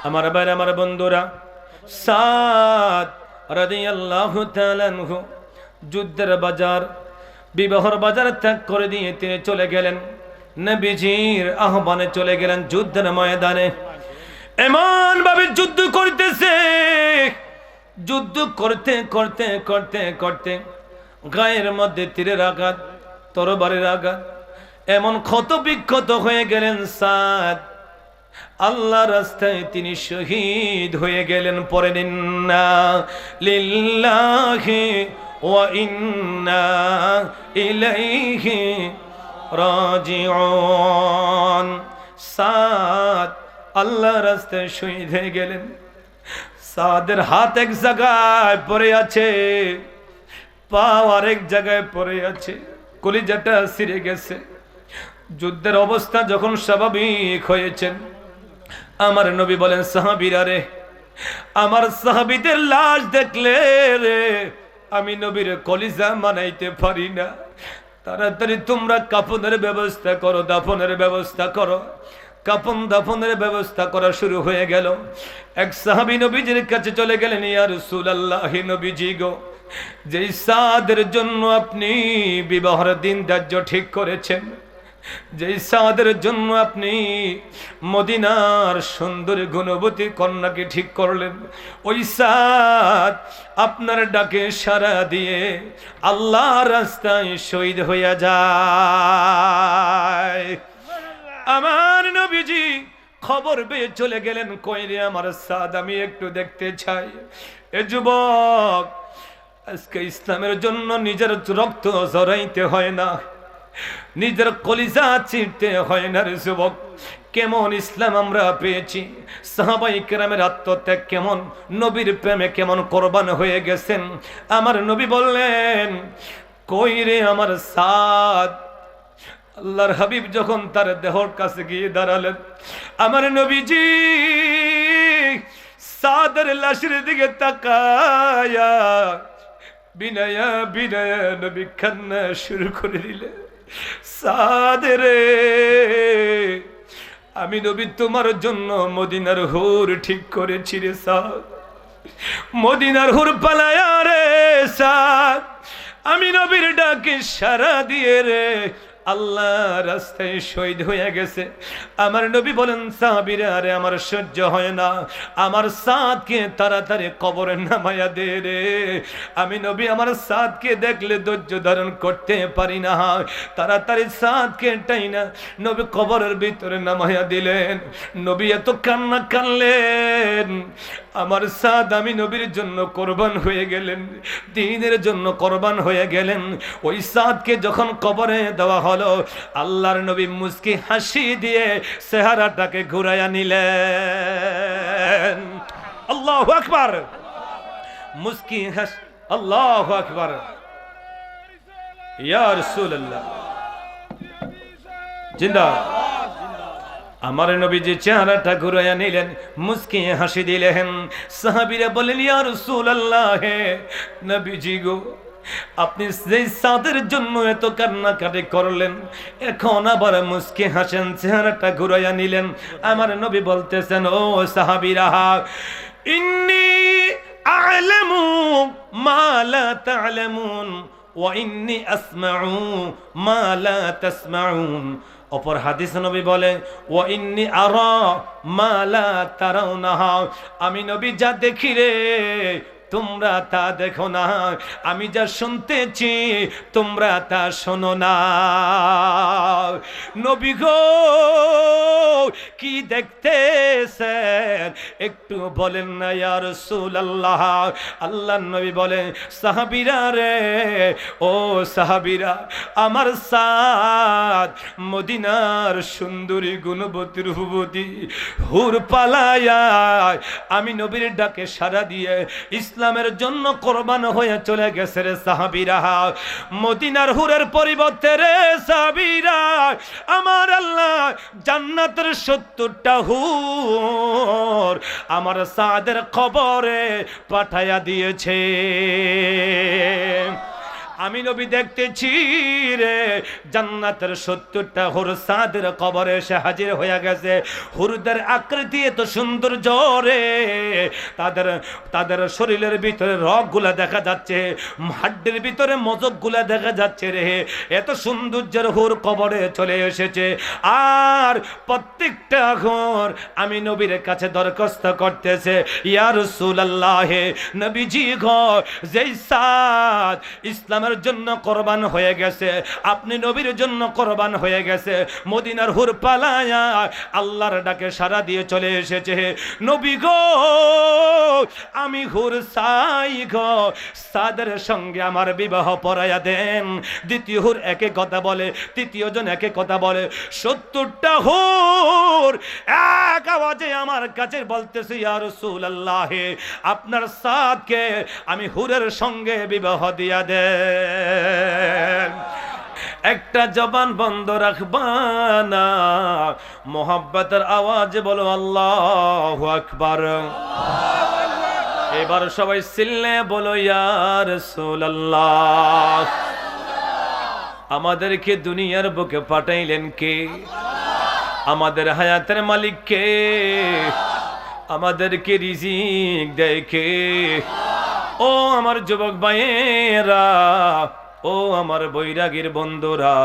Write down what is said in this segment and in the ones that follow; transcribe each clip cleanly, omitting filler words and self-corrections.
আমার ভাইরা, আমার বন্ধুরা, সাদ রাদিয়াল্লাহু তাআলা আনহু যুদ্ধের বাজার, বিবাহর বাজার ত্যাগ করে দিয়ে তিনি চলে গেলেন, নবীজির আহ্বানে চলে গেলেন যুদ্ধের ময়দানে। এমন ভাবে যুদ্ধ করতেছে, যুদ্ধ করতে করতে করতে করতে গায়ের মধ্যে তীরের আঘাত, তরবারির আঘাত, এমন ক্ষত বিক্ষত হয়ে গেলেন সাদ। আল্লাহ রাস্তায় তিনি শহীদ হয়ে গেলেন। পরে ইন্না লিল্লাহি ওয়া ইন্না ইলাইহি রাজিউন। সাদ আল্লাহ রাস্তায় শহীদ হয়ে গেলেন। সাদের হাত এক জায়গায় পড়ে আছে, পা আরেক জায়গায় পড়ে আছে, কলিজাটা ছিঁড়ে গেছে। যুদ্ধের অবস্থা যখন স্বাভাবিক হয়েছেন, আমার নবী বলেন, সাহাবীরা রে, আমার সাহাবীদের লাশ দেখলে রে আমি নবীর কলিজা মানাইতে পারি না। তাড়াতাড়ি তোমরা কাফনের ব্যবস্থা করো, দাফনের ব্যবস্থা করো। কাফন দাফনের ব্যবস্থা করা শুরু হয়ে গেল। এক সাহাবী নবীজির কাছে চলে গেলেন, ইয়া রাসূলুল্লাহ, নবীজি গো, যেই সাদের জন্য আপনি বিবাহের দিন ধার্য ঠিক করেছেন, যেই সাদের জন্য আপনি মদিনার সুন্দর গুণবতী কন্যাকে ঠিক করলেন, ওই সাদ আপনার ডাকে সাড়া দিয়ে আল্লাহর রাস্তায় শহীদ হইয়া যায়। আমার নবীজি খবর পেয়ে চলে গেলেন, কই রে আমার সাদ, আমি একটু দেখতে চাই। এ যুবক, আজকে ইসলামের জন্য নিজের রক্ত ঝরাইতে হয় না, নিজের কলিজা ছিঁড়তে হয় না রে যুবক। কেমন ইসলাম আমরা পেয়েছি, সাহাবায়ে কেরামের আত্মত্যাগ কেমন, নবীর প্রেমে কেমন কোরবান হয়ে গেছেন। আমার নবী বললেন, কই রে আমার সাদ। আল্লাহর হাবিব যখন তার দেহর কাছে গিয়ে দাঁড়ালেন, আমার নবীজি সাদের লাশের দিকে তাকায়া বিনয়া বিনয়া নবী কান্না শুরু করে দিলেন। সাদের রে, আমি নবী তোমার জন্য মদিনার হুর ঠিক করেছি রে সাদ, মদিনার হুর পালায়া রে সাদ, আমি নবীর ডাকে সাড়া দিয়ে রে আল্লাহ রাস্তায় শহীদ হয়ে গেছে। আমার নবী বলেন, সাহাবীরা রে, আমার সহ্য হয় না, আমার সাদকে তাড়াতাড়ি কবরে নামায়া দে রে। আমি নবী আমার সাদকে দেখলে ধৈর্য ধারণ করতে পারি না, তাড়াতাড়ি সাদকে টাইনা নবী কবরের ভিতরে নামায়া দিলেন। নবী এত কান্না কানলেন, আমার সাদ আমি নবীর জন্য কোরবান হয়ে গেলেন, দ্বীনের জন্য কোরবান হয়ে গেলেন। ওই সাদকে যখন কবরে দেওয়া হলো, আল্লাহর নবী মুস্কি হাসি দিয়ে চেহারাটাকে ঘুরাইয়া নিলেন। আল্লাহু আকবার, মুস্কি হাসি, আল্লাহু আকবার, ইয়া রাসূলুল্লাহ জিন্দাবাদ। আমার নবী যে চেহারাটা ঘুরাইয়া নিলেন, মুস্কি হাসি দিলেন। সাহাবীরা বলেন, ইয়া রাসূলুল্লাহ, হে নবীজি গো, আপনি যেই সাদের জন্য এত কান্নাকাটি করলেন, এখন আবার মুস্কি হাসেন, চেহারাটা ঘুরাইয়া নিলেন। আমার নবী বলতেছেন, ও সাহাবীরা, ইন্নী আ'লামু মা লা তা'লামুন ওয়া ইন্নী আসমা'ু মা লা তাসমা'ুন। অপর হাদিস নবী বলে, ওয়া ইন্নী আরা মা লা তারাউনা, আমি নবী যা দেখি রে তোমরা তা দেখো না, আমি যা শুনতেছি তোমরা তা শোনো না। নবী গো, কি দেখতেছেন একটু বলেন না ইয়া রাসূলুল্লাহ। আল্লাহর নবী বলেন, সাহাবীরা রে, ও সাহাবীরা, আমার সাদ মদিনার সুন্দরী গুণবতী রূপবতী হুর পালায়া আমি নবীর ডাকে সাড়া দিয়ে ইসলামের জন্য কোরবান হয়ে চলে গেছে রে সাহাবীরা। মদিনার হুরের পরিবর্তে রে সাহাবীরা আমার আল্লাহ জান্নাতের 70টা হুর আমার সাদের কবরে পাঠায়া দিয়েছে। আমি নবী দেখতেছি রে জান্নাতের 70টা হুর সাদের কবরে এসে হাজির হয়ে গেছে। হুরদের আকৃতি এত সুন্দর জোরে, তাদের শরীরের ভিতরে রগগুলা দেখা যাচ্ছে, হাড্ডির ভিতরে মজকগুলা দেখা যাচ্ছে রে। এত সৌন্দর্যের হুর কবরে চলে এসেছে। আর প্রত্যেকটা হুর আমি নবীর কাছে দরখাস্ত করতেছে, ইয়া রাসূলুল্লাহ, নবীজি গো, যেই সাদ ইসলামের জন্য কোরবান হয়ে গেছে, আপনি নবীর জন্য কোরবান হয়ে গেছে, মদিনার হুর পালায়া আল্লাহর ডাকে সাড়া দিয়ে চলে এসেছে। নবী গো, আমি হুর চাই গো, সাদের সঙ্গে আমার বিবাহ পড়াইয়া দেন। দ্বিতীয় হুর একে কথা বলে, তৃতীয় জন একে কথা বলে। 70টা হুর এক আওয়াজে আমার কাছে বলতেছে, ইয়া রাসূলুল্লাহ, আপনার সাদকে আমি হুরের সঙ্গে বিবাহ দিয়া দেন। একটা জবান বন্ধ রাখবা না, মোহাব্বতের আওয়াজে বলো আল্লাহু আকবার। এবার সবাই সিল্লে বলো ইয়া রাসূলুল্লাহ। আমাদেরকে দুনিয়ার বুকে পাঠাইলেন কে? আমাদের হায়াতের মালিক কে? আমাদেরকে রিজিক দেয় কে? ও আমার যুবক ভাইয়েরা, ও আমার বৈরাগীর বন্ধুরা,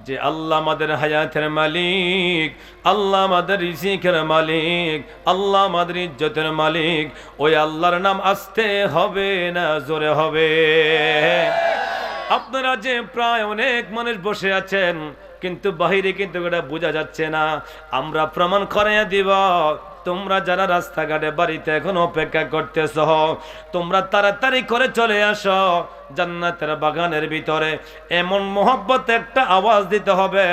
যে আল্লাহ আমাদের হায়াতের মালিক, আল্লাহ আমাদের রিজিকের মালিক, আল্লাহ আমাদের ইজ্জতের মালিক, ওই আল্লাহর নাম আসতে হবে না জোরে হবে? আপনারা যে প্রায় অনেক মানুষ বসে আছেন, কিন্তু বাহিরে কিন্তু এটা বোঝা যাচ্ছে না। আমরা প্রমাণ করাইয়া দিব। তোমরা যারা রাস্তাঘাটে বাড়িতে এখন অপেক্ষা করতেছ, তোমরা তাড়াতাড়ি করে চলে আসো জান্নাতের বাগানের ভিতরে। এমন মোহব্বত একটা আওয়াজ দিতে হবে,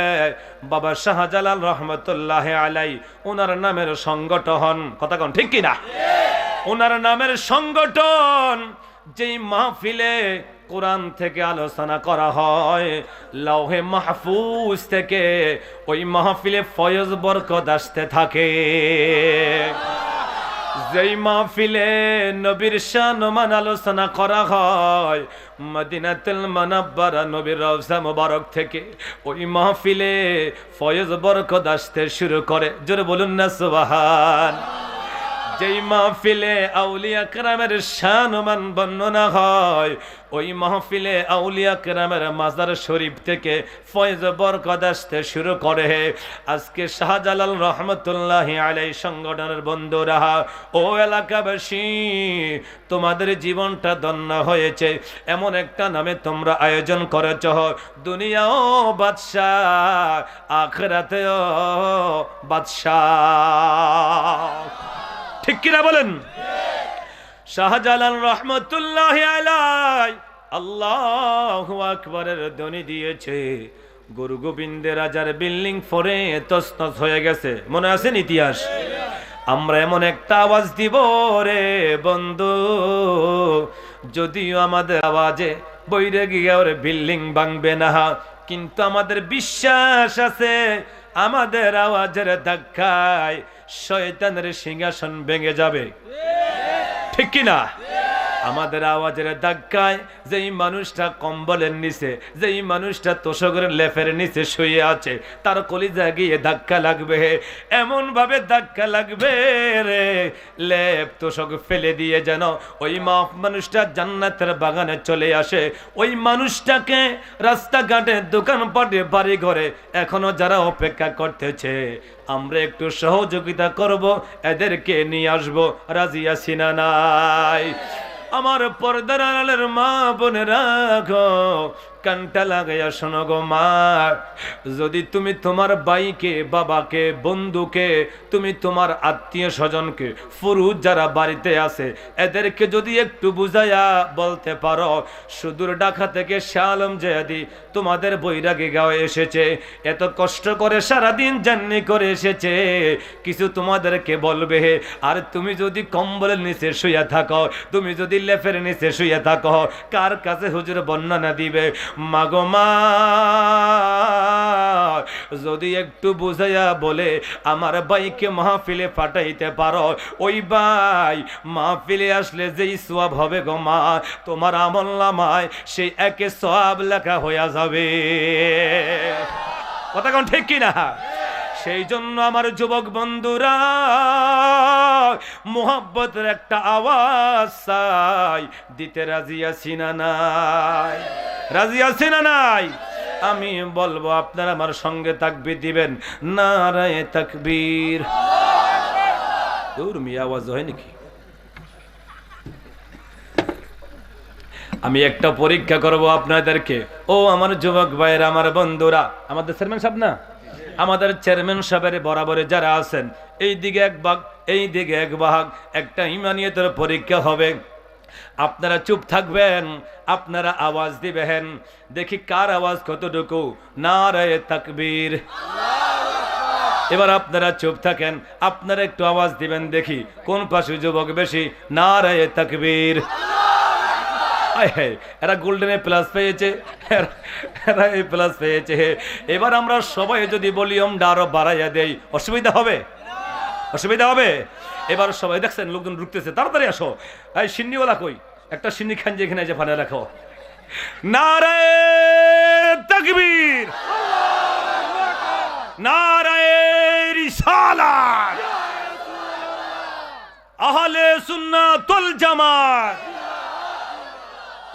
বাবা শাহজালাল রহমতুল্লাহ আলাই ওনার নামের সংগঠন, কথা কোন ঠিক কিনা? ওনার নামের সংগঠন যেই মাহফিলে কোরআন থেকে আলোচনা করা হয়, লৌহে মাহফুজ থেকে ওই মাহফিলে ফয়জ বরকত আসতে থাকে। যেই মাহফিলে নবীর শান আলোচনা করা হয়, মদিনাতুল মুনাওয়ারা নবীর রওজা মুবারক থেকে ওই মাহফিলে ফয়জ বরকত আসতে শুরু করে। জোরে বলুন না সুবহান। যেই মাহফিলে আউলিয়া কেরামের শান বর্ণনা হয়, ওই মাহফিলে আউলিয়া কেরামের মাজার শরীফ থেকে ফয়জ বরকত আসতে শুরু করে। আজকে শাহজালাল রহমতুল্লাহি আলাইহি সংগঠনের বন্ধুরা, ও এলাকাবাসী, তোমাদের জীবনটা ধন্য হয়েছে। এমন একটা নামে তোমরা আয়োজন করেছ, দুনিয়াও বাদশাহ, আখিরাতেও বাদশাহ। ঠিক কিনা বলেন? শাহজালাল রহমতুল্লাহি আলাইহি আল্লাহু আকবারের ধ্বনি দিয়েছে। গুরু গোবিন্দের রাজার বিল্ডিং ফরে তছনছ হয়ে গেছে, মনে আছেন ইতিহাস? আমরা এমন একটা আওয়াজ দিব রে বন্ধু, যদিও আমাদের আওয়াজে বৈরাগী ওর বিল্ডিং ভাঙবে না, কিন্তু আমাদের বিশ্বাস আছে আমাদের আওয়াজের ধাক্কায় শয়তানের সিংহাসন ভেঙে যাবে। ঠিক কিনা? আমাদের আওয়াজের ধাক্কায় যেই মানুষটা কম্বলের নিচে, যেই মানুষটা তোষকের লেফের নিচে শুয়ে আছে, তার কলিজা গিয়ে ধাক্কা লাগবে। এমন ভাবে ধাক্কা লাগবে রে, লেপ তোষক ফেলে দিয়ে যেন ওই মানুষটা জান্নাতের বাগানে চলে আসে। ওই মানুষটাকে রাস্তাঘাটে, দোকানপাটে, বাড়ি ঘরে এখনো যারা অপেক্ষা করতেছে, আমরা একটু সহযোগিতা করব, এদেরকে নিয়ে আসবো। রাজি আছি না নাই? আমার পর্দার আড়ালের মা বোনেরা গো, কানটা লাগাইয়া শোনো গো মা, যদি তুমি তোমার ভাইকে, বাবাকে, বন্ধুকে, তুমি তোমার আত্মীয় স্বজনকে, পুরুষ যারা বাড়িতে আছে, এদেরকে যদি একটু বুঝাইয়া বলতে পারো, সুদূর ঢাকা থেকে শালম জেহাদি তোমাদের বৈরাগী গাঁও এসেছে, এত কষ্ট করে সারাদিন জার্নি করে এসেছে, কিছু তোমাদেরকে বলবে। আর তুমি যদি কম্বলের নিচে শুয়ে থাকো, তুমি যদি লেফের নিচে শুয়ে থাকো, কার কাছে হুজুর বর্ণনা দিবে? মাগো মা, যদি একটু বুঝাইয়া বলে আমার ভাইকে মাহফিলে পাঠাইতে পারো, ওই ভাই মাহফিলে আসলে যেই সওয়াব হবে গো মা, তোমার আমলনামায় সেই একে সওয়াব লেখা হইয়া যাবে। কথা কোন ঠিক কিনা? সেই জন্য আমার যুবক বন্ধুরা, মোহাব্বতের একটা আওয়াজ চাই, দিতে রাজি আছি না নাই? রাজি আছি না নাই? আমি বলবো, আপনারা আমার সঙ্গে তাকবীর দিবেন। নারায়ে তাকবীর। দূর মিয়া, আওয়াজ হয় নাকি? আমি একটা পরীক্ষা করব আপনাদেরকে। ও আমার যুবক ভাইয়েরা, আমার বন্ধুরা, আমাদের চেয়ারম্যান সাহেব না, আমাদের চেয়ারম্যান সাহেবের বরাবরে যারা আছেন, এই দিকে এক ভাগ, এই দিকে এক ভাগ, একটা ইমানিয়তের পরীক্ষা হবে। আপনারা চুপ থাকবেন, আপনারা আওয়াজ দিবেন, দেখি কার আওয়াজ কতটুকু। নারায়ে তাকবীর। এবার আপনারা চুপ থাকেন, আপনারা একটু আওয়াজ দিবেন, দেখি কোন পাশে যুবক বেশি। নারায়ে তাকবীর। এরা গোল্ডেনে প্লাস পেয়েছে, এরা এই প্লাস পেয়েছে। এবার আমরা সবাই যদি ভলিউমটা আরো বাড়াইয়া দেই, অসুবিধা হবে? অসুবিধা হবে? এবার সবাই দেখছেন লোকজন ঢুকতেছে, তাড়াতাড়ি আসো। এই সিন্নিওয়ালা কই? একটা সিন্নি খান যে এখানে যে ফানে রাখো। নারায়ে তাকবীর, নারায়ে রিসালাত, আহলে সুন্নাত ওয়াল জামাত,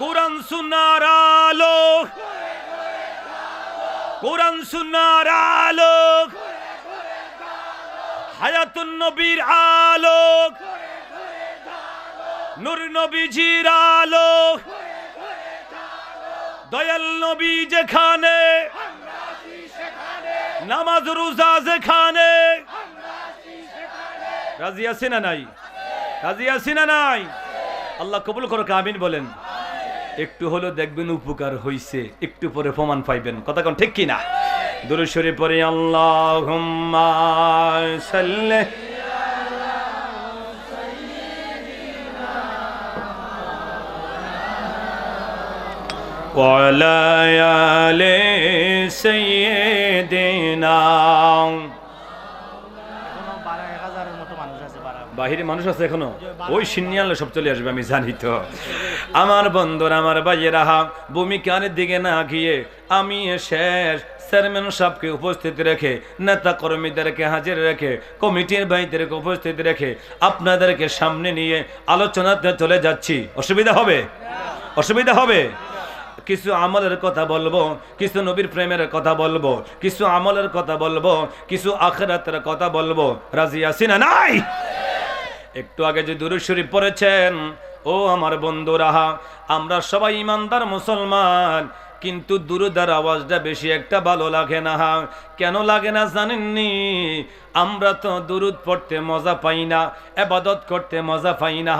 কোরআন সুন্নাহর আলো, কোরআন সুন্নাহর আলো, হায়াতুন নবীর আলো, নূর নবীজির আলো, দয়াল নবী যেখানে, নামাজ রোজা যেখানে। রাজি আছি না নাই? রাজি আছি না নাই? আল্লাহ কবুল করুক, আমিন বলেন। একটু হলো দেখবেন উপকার হইছে, একটু পরে প্রমাণ পাইবেন। কথা কোন ঠিক কিনা? দুরূদ শরীফ পড়ে আল্লাহুম্মা সাল্লি ওয়া আলা আলি সাইয়্যিদিনা। বাহিরে মানুষ আছে এখনো, ওই সিন্নিয়ালে সব চলে আসবে, আমি জানি তো। আমার বন্ধুরা, আমার ভাইয়েরা, ভূমিকার দিকে না গিয়ে আমি শেষ চেয়ারম্যান সাহেবকে উপস্থিত রেখে, নেতা কর্মীদেরকে হাজির রেখে, কমিটির ভাইদেরকে উপস্থিত রেখে আপনাদেরকে সামনে নিয়ে আলোচনাতে চলে যাচ্ছি। অসুবিধা হবে? অসুবিধা হবে? কিছু আমলের কথা বলবো, কিছু নবীর প্রেমের কথা বলবো, কিছু আমলের কথা বলবো, কিছু আখিরাতের কথা বলবো। রাজি আছি না নাই? একটু আগে যে দুরূদ শরীফ পড়েছেন, ও আমার বন্ধুরা, আমরা সবাই ইমানদার মুসলমান, কিন্তু দুরুদের আওয়াজটা বেশি একটা ভালো লাগে না। কেন লাগে না জানেননি? আমরা তো দুরুদ পড়তে মজা পাই না, ইবাদত করতে মজা পাই না,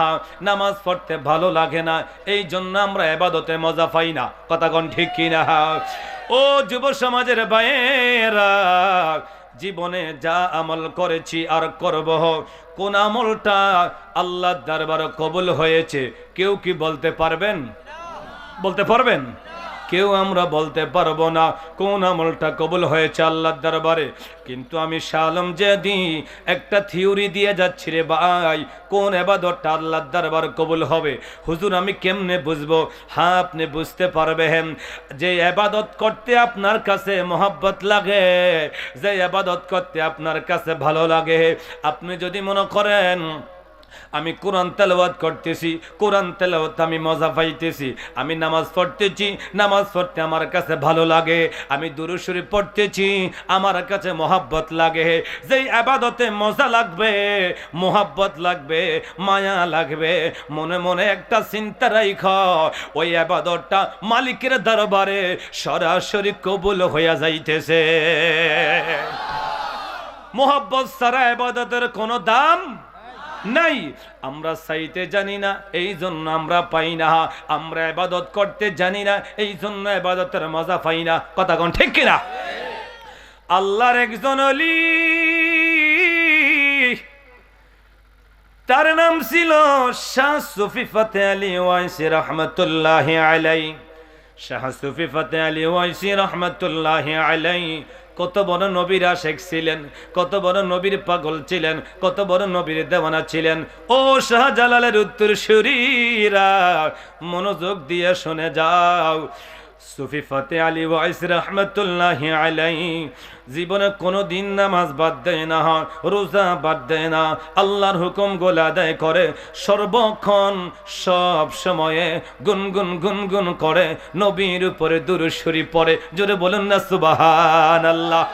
নামাজ পড়তে ভালো লাগে না, এই জন্য আমরা ইবাদতে মজা পাই না। কথা কোন ঠিক কিনা? ও যুব সমাজের ভাইয়েরা, জীবনে যা আমল করেছি আর করব, কোন আমলটা আল্লাহর দরবারে কবুল হয়েছে কেউ কি বলতে পারবেন? বলতে পারবেন? কেউ আমরা বলতে পারবো না কোন আমলটা কবুল হয়েছে আল্লাহর দরবারে। কিন্তু আমি শালম যেদি একটা থিওরি দিয়ে যাচ্ছি রে ভাই, কোন ইবাদতটা আল্লাহর দরবার কবুল হবে। হুজুর আমি কেমনে বুঝবো? হ্যাঁ, আপনি বুঝতে পারবেন যে ইবাদত করতে আপনার কাছে মহব্বত লাগে, যে ইবাদত করতে আপনার কাছে ভালো লাগে। আপনি যদি মনে করেন আমি কোরআন তেলাওয়াত করতেছি, কোরআন তেলাওয়াত আমি মজা পাইতেছি, আমি নামাজ পড়তেছি, নামাজ পড়তে আমার কাছে ভালো লাগে, আমি দুরূদ শরীফ পড়তেছি, আমার কাছে মহব্বত লাগে, যেই ইবাদতে মজা লাগবে, মহব্বত লাগবে, মায়া লাগবে, মনে মনে একটা চিন্তা রাখো, ওই ইবাদতটা মালিকের দরবারে সরাসরি কবুল হইয়া যাইতেছে। মহব্বত ছাড়া ইবাদতের কোনো দাম নাই। আমরা চাইতে জানি না, এই জন্য আমরা পাই না। আমরা ইবাদত করতে জানি না, এই জন্য ইবাদতের মজা পাই না। কথা কোন ঠিক কিনা? আল্লাহর একজন ওলি তার নাম ছিল শাহ সুফি ফতে আলী ওয়াইসি রহমতুল্লাহি আলাইহি। শাহ সুফি ফতে আলী ওয়াইসি রহমতুল্লাহি আলাইহি কত বড় নবীর আশিক ছিলেন, কত বড় নবীর পাগল ছিলেন, কত বড় নবীর দেওয়ানা ছিলেন। ও শাহজালালের উত্তরসূরিরা, মনোযোগ দিয়ে শুনে যাও। সুফি ফতে আলী ওয়াইসি রহমতুল্লাহি আলাইহি জীবনে কোনো দিন নামাজ বাদ দেয় না, রোজা বাদ দেয় না, আল্লাহর হুকুম গোলা আদায় করে, সর্বক্ষণ সব সময়ে গুনগুন গুনগুন করে নবীর উপরে দুরূদ শরীফ পড়ে। জোরে বলুন না সুবহানাল্লাহ।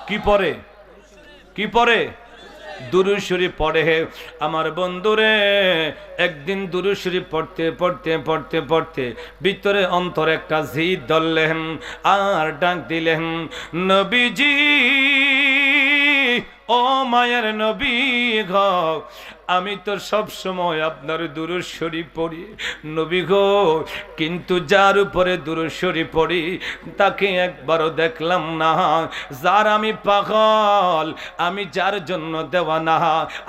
কি পড়ে? কি পড়ে? দুরূদ শরীফ পড়ে। আমার বন্ধুরে, একদিন দুরূদ শরীফ পড়তে পড়তে পড়তে পড়তে ভিতরে অন্তর একটা জিদ ধরলেন আর ডাক দিলেন, নবীজি ও মায়ের নবী গো, আমি তো সব সময় আপনার দুরূদ শরীফ পড়ি নবী গো, কিন্তু যার উপরে দুরূদ শরীফ পড়ি তাকে একবারও দেখলাম না। যার আমি পাগল, আমি যার জন্য দেওয়ানা,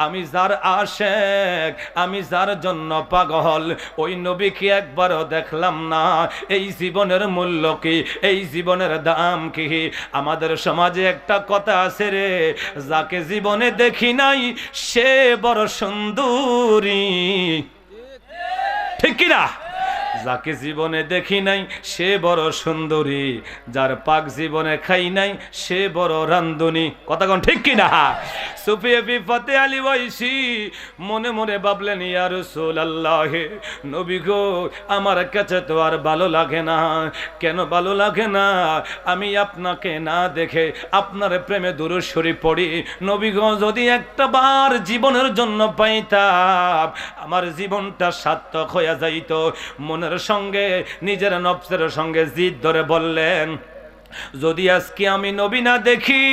আমি যার আশেক, আমি যার জন্য পাগল, ওই নবীকে একবারও দেখলাম না। এই জীবনের মূল্য কি? এই জীবনের দাম কি? আমাদের সমাজে একটা কথা আছে রে, যাকে জীবনে দেখি নাই সে বড় সুন্দরী, ঠিক কিনা? যাকে জীবনে দেখি নাই সে বড় সুন্দরী, যার পাক জীবনে খাই নাই সে বড় রান্ধুনি। কথা কোন ঠিক কিনা? সুফি ফতে আলী ওয়াইসি মনে মনে ভাবলেন, ইয়া রাসূলুল্লাহ, নবী গো, আমার কাছে তো আর ভালো লাগে না। কেন ভালো লাগে না? আমি আপনাকে না দেখে আপনার প্রেমে দুরূদ শরীফ পড়ি। নবী গো, যদি একটা বার জীবনের জন্য পাইতাম আমার জীবনটা সার্থক হয়ে যাইত। মনের সঙ্গে নিজের নফসের সঙ্গে জিদ ধরে বললেন, যদি আজকে আমি নবী না দেখি,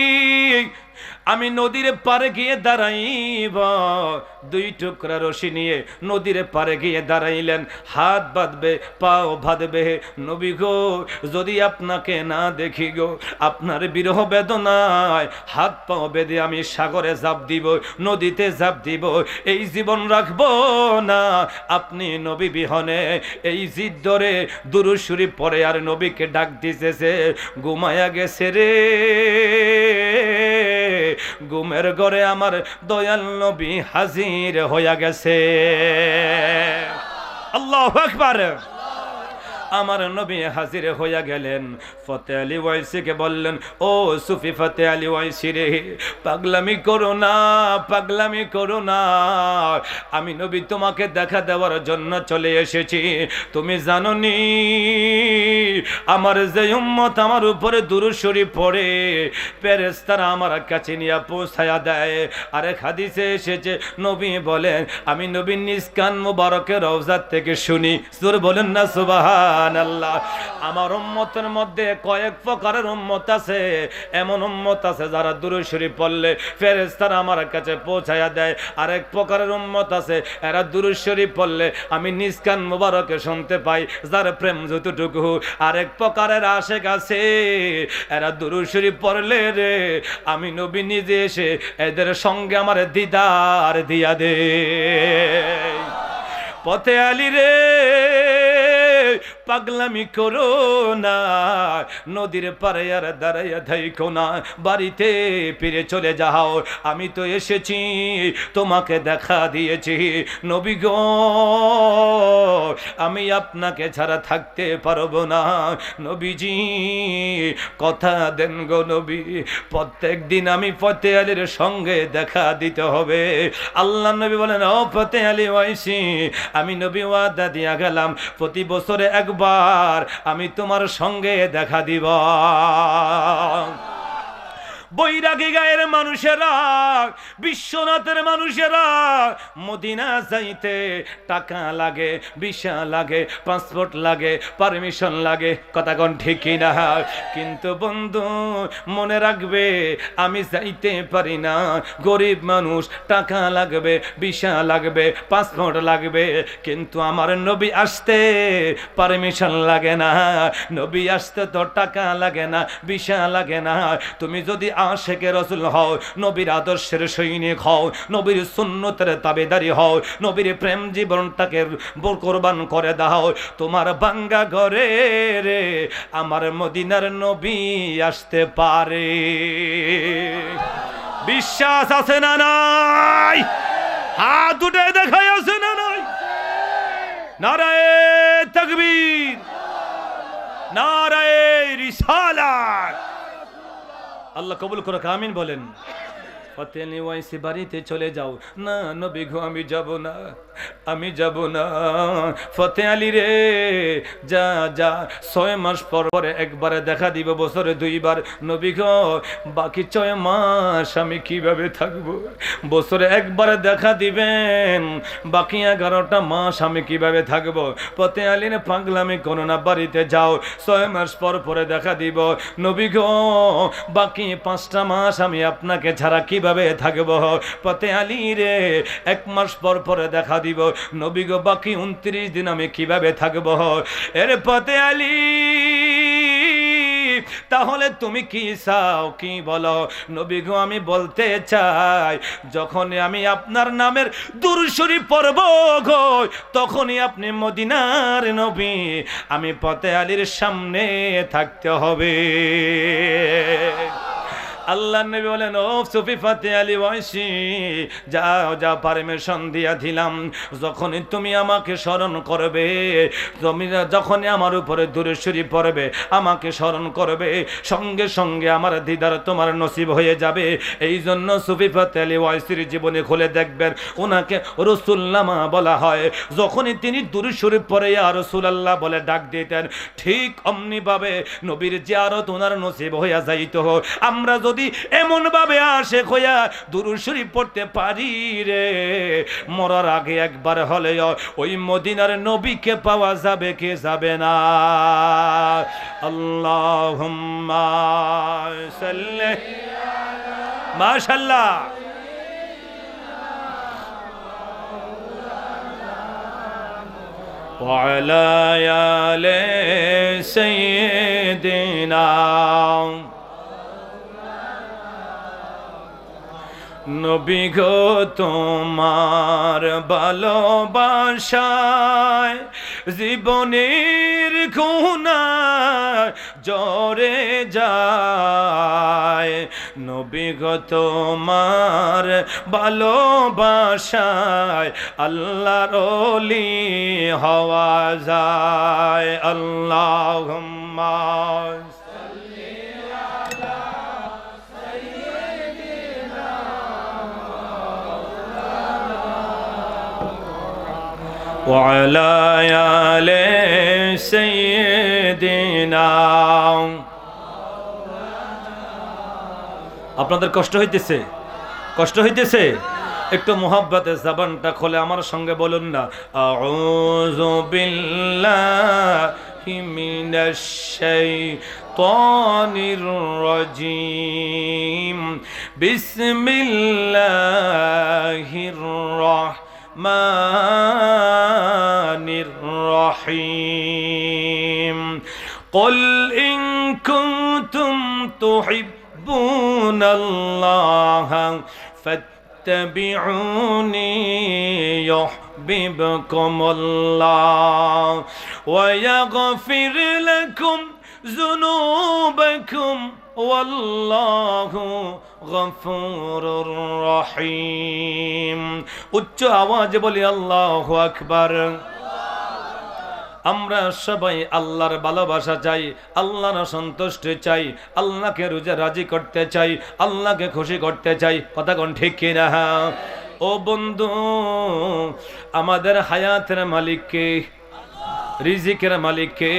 আমি নদীর পারে গিয়ে দাঁড়াইব। দুই টুকরা রশি নিয়ে নদীর পারে গিয়ে দাঁড়াইলেন, হাত বাঁধবে, পাও বাঁধবে। নবী গো, যদি আপনাকে না দেখি গো, আপনার বিরহ বেদনায় হাত পাও বেঁধে আমি সাগরে ঝাঁপ দিব, নদীতে ঝাঁপ দিব, এই জীবন রাখবো না আপনি নবী বিহনে। এই জিদ ধরে দুরূদ শরীফ পড়ে আর নবীকে ডাক দিতেছে। ঘুমায়া গেছে রে, ঘুমের ঘরে আমার দয়াল নবী হাজির হইয়া গেছে। আল্লাহু আকবার। আমার নবী হাজির হইয়া গেলেন। ফতে আলী ওয়াইসিকে বললেন, ও সুফি ফতে আলী ওয়াইসি রে, পাগলামি করো না, পাগলামি করো না, আমি নবী তোমাকে দেখা দেওয়ার জন্য চলে এসেছি। তুমি জানো নি আমার যে উম্মত আমার উপরে দুরূদ শরীফ পড়ে, ফেরেশতারা আমার কাছে নিয়ে পৌঁছায়া দেয়। আরেক হাদিসে এসেছে, নবী বলেন, আমি নবীর নিজ কান মুবারকের রওজা থেকে শুনি। জোরে বলেন না সুবহানাল্লাহ। আমার উম্মতের মধ্যে কয়েক প্রকারের উম্মত আছে। এমন উম্মত আছে যারা দুরূদ শরীফ পড়লে ফেরেশতারা আমার কাছে পৌঁছায়া দেয়। আরেক প্রকারের উম্মত আছে, এরা দুরূদ শরীফ পড়লে আমি নিজ কান মুবারকে শুনতে পাই, যার প্রেম যতটুকু। আরেক প্রকারের আশিক আছে, এরা দুরূদ শরীফ পড়লে রে আমি নবী নিজে এসে এদের সঙ্গে আমার দিদার দিয়া দে। পথে আলী রে, পাগলামি করো না, নদীর পারে আর দাঁড়াইয়া থাইকো না, বাড়িতে ফিরে চলে যাও। আমি তো এসেছি তোমাকে দেখা দিয়েছি নবী গো, আমি আপনাকে ছাড়া থাকতে পারবো না। নবীজি কথা দেন গো নবী, প্রত্যেক দিন আমি ফতে আলীর সঙ্গে দেখা দিতে হবে। আল্লাহ নবী বলেন, ও ফতে আলী ওয়াইসি, আমি নবী ওয়াদা দিয়া গেলাম প্রতি বছরে একবার আমি তোমার সঙ্গে দেখা দিব। বৈরাগী গায়ের মানুষেরা, বিশ্বনাথের মানুষেরা মদিনা যাইতে টাকা লাগে, ভিসা লাগে, পাসপোর্ট লাগে, পারমিশন লাগে। কথা কোন ঠিক না? কিন্তু বন্ধু মনে রাখবে, আমি যাইতে পারি না, গরিব মানুষ, টাকা লাগবে, ভিসা লাগবে, পাসপোর্ট লাগবে, কিন্তু আমার নবী আসতে পারমিশন লাগে না, নবী আসতে তো টাকা লাগে না, ভিসা লাগে না। তুমি যদি আশেকে রাসূল হও, নবীর আদর্শের সৈনিক হও, নবীর সুন্নতের তাবেদারি হও, নবীর প্রেম জীবনটাকে কোরবান করে দাও। তোমার বাঙ্গা ঘরে রে আমার মদিনার নবী আসতে পারে। বিশ্বাস আছে না নাই? হাত উঠে দেখাই আছে না নাই? নারায়ে তাকবীর, নারায়ে রিসালাত। আল্লাহ কবুল করুক, আমিন বলেন। ফতে আলী ওয়াইসি বাড়িতে চলে যাও। না নবী গো আমি যাব না, আমি যাব না। ফতে আলী রে যা যা, 6 মাস পর পরে একবারে দেখা দিব, বছরে 2 বার। নবী গো বাকি 6 মাস আমি কিভাবে থাকবো? বছরে একবারে দেখা দিবেন, বাকি 11টা মাস আমি কিভাবে থাকবো? ফতে আলীর পাগলামি করো না, বাড়িতে যাও, 6 মাস পর পরে দেখা দিব। নবী গো বাকি 5টা মাস আমি আপনাকে ছাড়া কিভাবে থাকবো? ফতে আলী রে 1 মাস পর পরে দেখা দিব। নবী গো বাকি 29 দিন আমি কিভাবে থাকবো? এর ফতে আলী তাহলে তুমি কি চাও, কি বলো? নবী গো আমি বলতে চাই, যখনই আমি আপনার নামের দুরূদ শরীফ পড়ব গো, তখনই আপনি মদিনার নবী, আমি ফতে আলীর সামনে থাকতে হবে। আল্লাহ নবী বলেন, ও সুফি ফতে আলী ওয়াইসি, যাও যাও, পারমিশন দিয়া দিলাম। যখনই তুমি আমাকে স্মরণ করবে, তুমি যখনই আমার উপরে দুরূদ শরীফ পড়বে, আমাকে স্মরণ করবে, সঙ্গে সঙ্গে আমার দিদার তোমার নসিব হয়ে যাবে। এই জন্য সুফি ফতে আলী ওয়াইসির জীবনে খুলে দেখবেন, ওনাকে রসুল্লামা বলা হয়। যখনই তিনি দুরূদ শরীফ পড়ে ইয়া রাসূলুল্লাহ বলে ডাক দিতেন, ঠিক অমনি ভাবে নবীর জিয়ারত ওনার নসিব হইয়া যাইত। আমরা যদি এমন ভাবে আশেক হইয়া দুরূদ শরীফ পড়তে পারি রে, মরার আগে একবার হলে ওই মদিনার নবীকে পাওয়া যাবে, কে যাবে না? আল্লাহুম্মা সাল্লি, মাশাআল্লাহ। ওয়া আলা আলি সাইয়্যিদিনা। নবী গো তোমার ভালোবাসায় জীবনের খুনা জরে যায়। নবী গো তোমার ভালোবাসায় আল্লাহর ওলি হওয়া যায়। আল্লাহুম্মা وعلى آل سيدنا। আপনাদের কষ্ট হইতেছে? কষ্ট হইতেছে? একটু মোহাব্বতে জবানটা খোলে আমার সঙ্গে বলুন না, আউযু বিল্লাহি মিনাশ শাইতানির রাজীম, বিসমিল্লাহির রাহমানির রহিম। قل إن كنتم تحبون الله فاتبعوني يحببكم الله ويغفر لكم ذنوبكم والله গফুরুর রহিম। উচ্চ আওয়াজে বলি আল্লাহু আকবার। আমরা সবাই আল্লাহর ভালোবাসা চাই, আল্লাহর সন্তুষ্টি চাই, আল্লাহকে রুজে রাজি করতে চাই, আল্লাহকে খুশি করতে চাই। কথা কোন ঠিক কিনা? ও বন্ধু, আমাদের হায়াতের মালিক কে? রিজিকের মালিক কে?